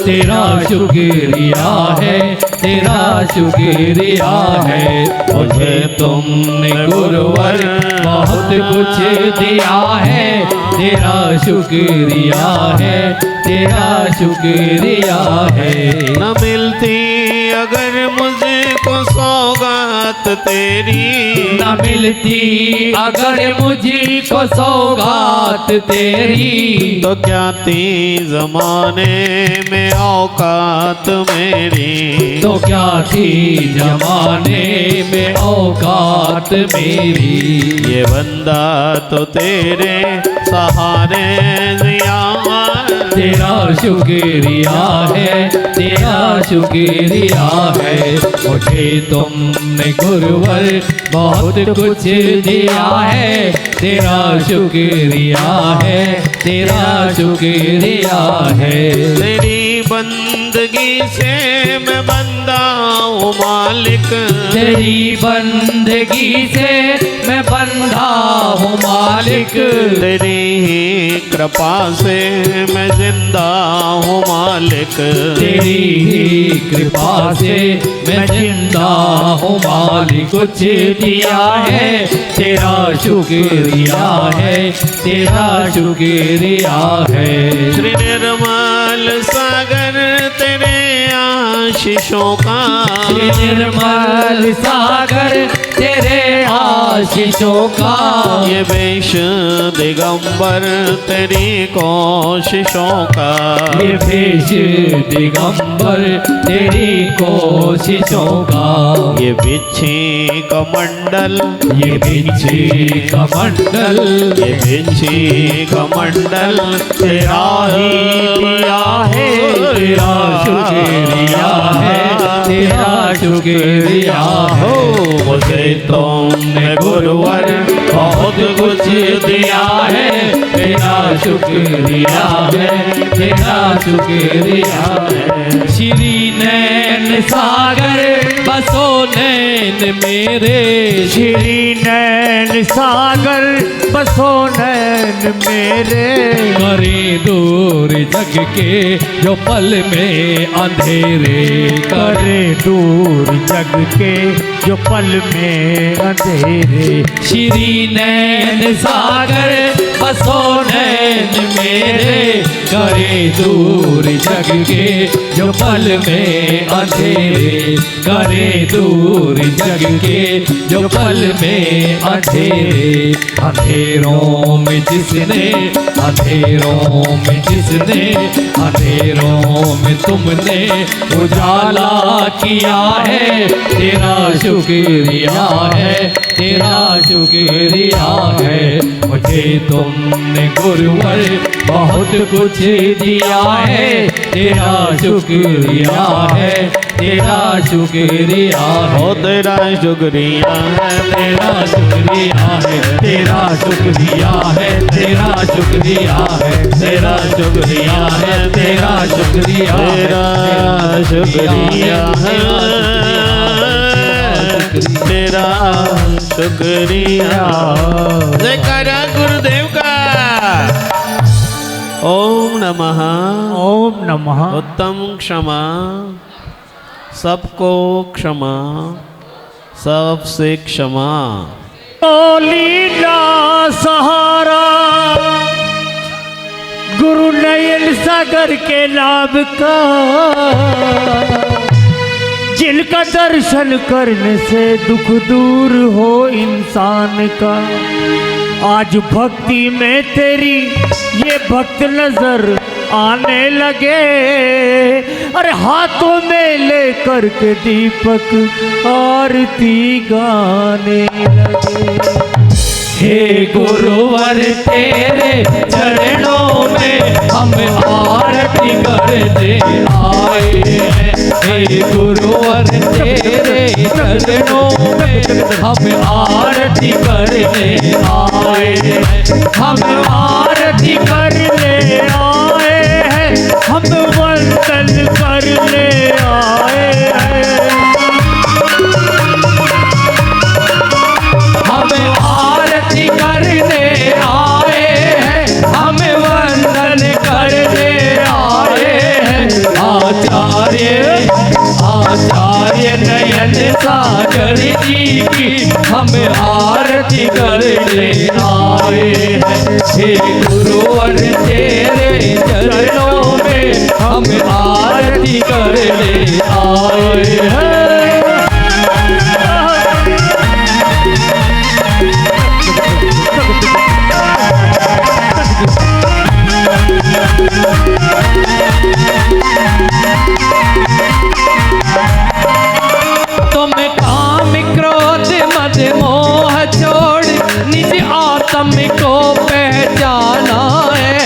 तेरा शुक्रिया है, तेरा शुक्रिया है। मुझे तुमने गुरुवर बहुत कुछ दिया है, तेरा शुक्रिया है, तेरा शुक्रिया है। न मिलती अगर मुझको सौगात तेरी, न मिलती अगर मुझको सौगात तेरी, तो क्या थी जमाने में औकात मेरी, तो क्या थी जमाने में औकात मेरी। ये बंदा तो तेरे सहारे दिया। तेरा शुक्रिया है, तेरा शुक्रिया है। मुझे तुमने गुरुवर बहुत कुछ दिया है, तेरा शुक्रिया है, तेरा शुक्रिया है। तेरी बंदगी से मैं बंदा हूँ मालिक, तेरी बंदगी से मैं बंदा हूँ मालिक। तेरी ही कृपा से मैं जिंदा हूँ मालिक, तेरी ही कृपा से मैं जिंदा हूँ मालिक। कुछ दिया है, तेरा शुक्रिया है, तेरा शुक्रिया है। श्री निर्मल सागर तेरे आशीषों का, श्री निर्मल सागर तेरे आशीषों का। ये वेश दिगंबर तेरी कोशिशों का, ये वेश दिगंबर तेरी कोशिशों का। ये बिच्छी कमंडल, ये बिच्छी कमंडल, ये बिच्छी कमंडल तेरा ही दिया है। तेरा शुक्रिया है, तेरा शुक्रिया हो। मुझे तुमने गुरुवर बहुत कुछ दिया है, तेरा शुक्रिया है, तेरा शुक्रिया है। श्री नैन सागर बसो नैन मेरे, श्री नैन सागर बसो नैन मेरे। करे दूर जग के जो पल में अंधेरे, करे दूर जग के जो पल में अंधेरे। श्री नैन सागर बसो नैन मेरे, करे दूर जग के जो पल में अंधेरे, करे दूर जग के जो पल में अंधेरे। अंधेरों में जिसने, अंधेरों में जिसने, अंधेरों में तुमने उजाला किया है, तेरा शुक्रिया है, तेरा शुक्रिया है। मुझे तुमने गुरुवर बहुत कुछ दिया है, तेरा शुक्रिया है, तेरा शुक्रिया हो तेरा शुक्रिया है, तेरा शुक्रिया है, तेरा शुक्रिया है, तेरा शुक्रिया है, तेरा शुक्रिया है, तेरा शुक्रिया, तेरा शुक्रिया है, तेरा शुक्रिया। जयकारा गुरुदेव का। ओम नमः, ओम नमः। उत्तम क्षमा, सबको क्षमा, सबसे क्षमा। लीला सहारा गुरु नयन सागर के लाभ का, जिनका दर्शन करने से दुख दूर हो इंसान का। आज भक्ति में तेरी ये भक्त नजर आने लगे, अरे हाथों में लेकर के दीपक आरती गाने लगे। हे गुरुवर तेरे चरणों में हम आरती करने आए हैं। हे गुरुवर तेरे चरणों में हम आरती करने आए हैं। हम आरती करने आए हैं, हम वंदन करने आए हैं। हम आरती करने आए हैं, हम वंदन करने आए हैं। आचार्य नयन सागर जी की हम आरती करने आए हैं। हे गुरुवर तेरे चरणों में हम आरती करने आए हैं। तुम काम क्रोध मद मोह छोड़ निज आत्म को पहचाना है।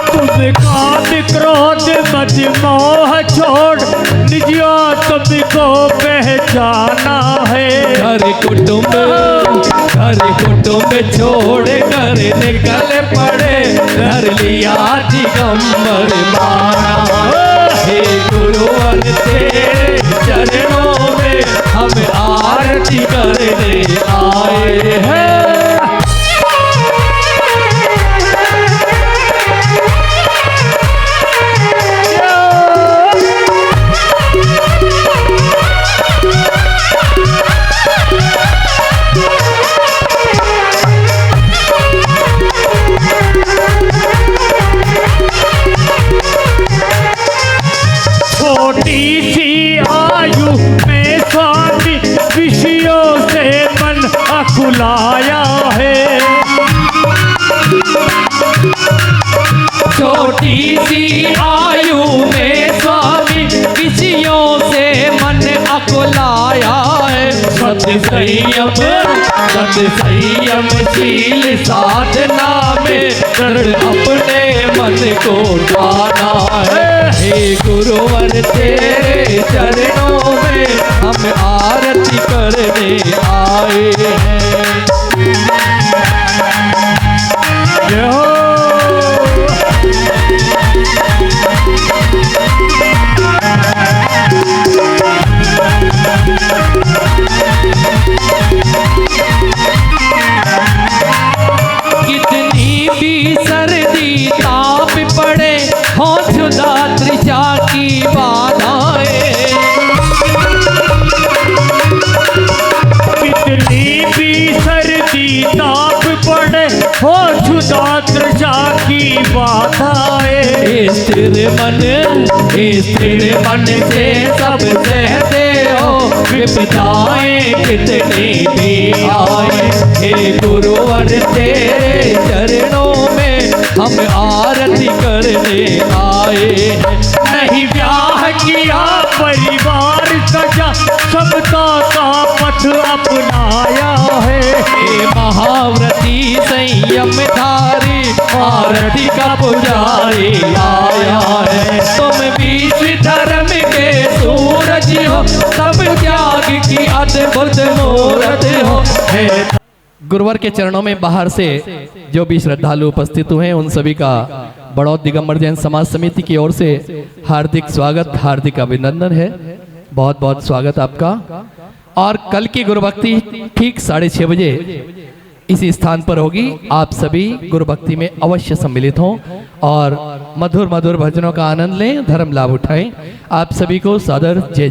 तुम काम क्रोध मद मोह छोड़ निज आत्म को पहचाना है। घर कुटुंब छोड़ कर निकल पड़े, घर लिया दिगंबर माना। हे गुरुवर तेरे चरणों में हम आरती करने आए हैं। छोटी सी आयु में स्वामी विषयों से मन अकुलाया है। छोटी सी आयु में स्वामी विषयों से मन अकुलाया है। सत संयमशील साधना में दृढ़ अपने मन को ठाना है। हे गुरुवर तेरे चरणों में हम आरती करने आए हैं। कितनी भी सर्दी ताप पड़े हो जुदा त्रिषा की बाधाएं। कितनी भी सर्दी ताप पड़े हो जुदा त्रिषा की बाधाएं। स्थिर मन से सब सहते हो, विपदाएं कितनी भी आए। हे गुरुवर तेरे चरणों में हम आरती करने आए हैं। नहीं ब्याह किया परिवार सजा, समता का पथ अपनाया है। हे महाव्रती संयम धारी आरती का पुजारी आया है। तुम विश्व धर्म के सूरज हो, सब त्याग की अद्भुत मूरत हो। गुरुवर के चरणों में बाहर से जो भी श्रद्धालु उपस्थित हुए हैं उन सभी का बड़ौद दिगंबर जैन समाज समिति की ओर से हार्दिक स्वागत, हार्दिक अभिनंदन है। बहुत बहुत स्वागत आपका। और कल की गुरु भक्ति ठीक 6:30 बजे इसी स्थान पर होगी। आप सभी गुरु भक्ति में अवश्य सम्मिलित हों और मधुर मधुर भजनों का आनंद लें, धर्म लाभ उठाएं। आप सभी को सादर जय।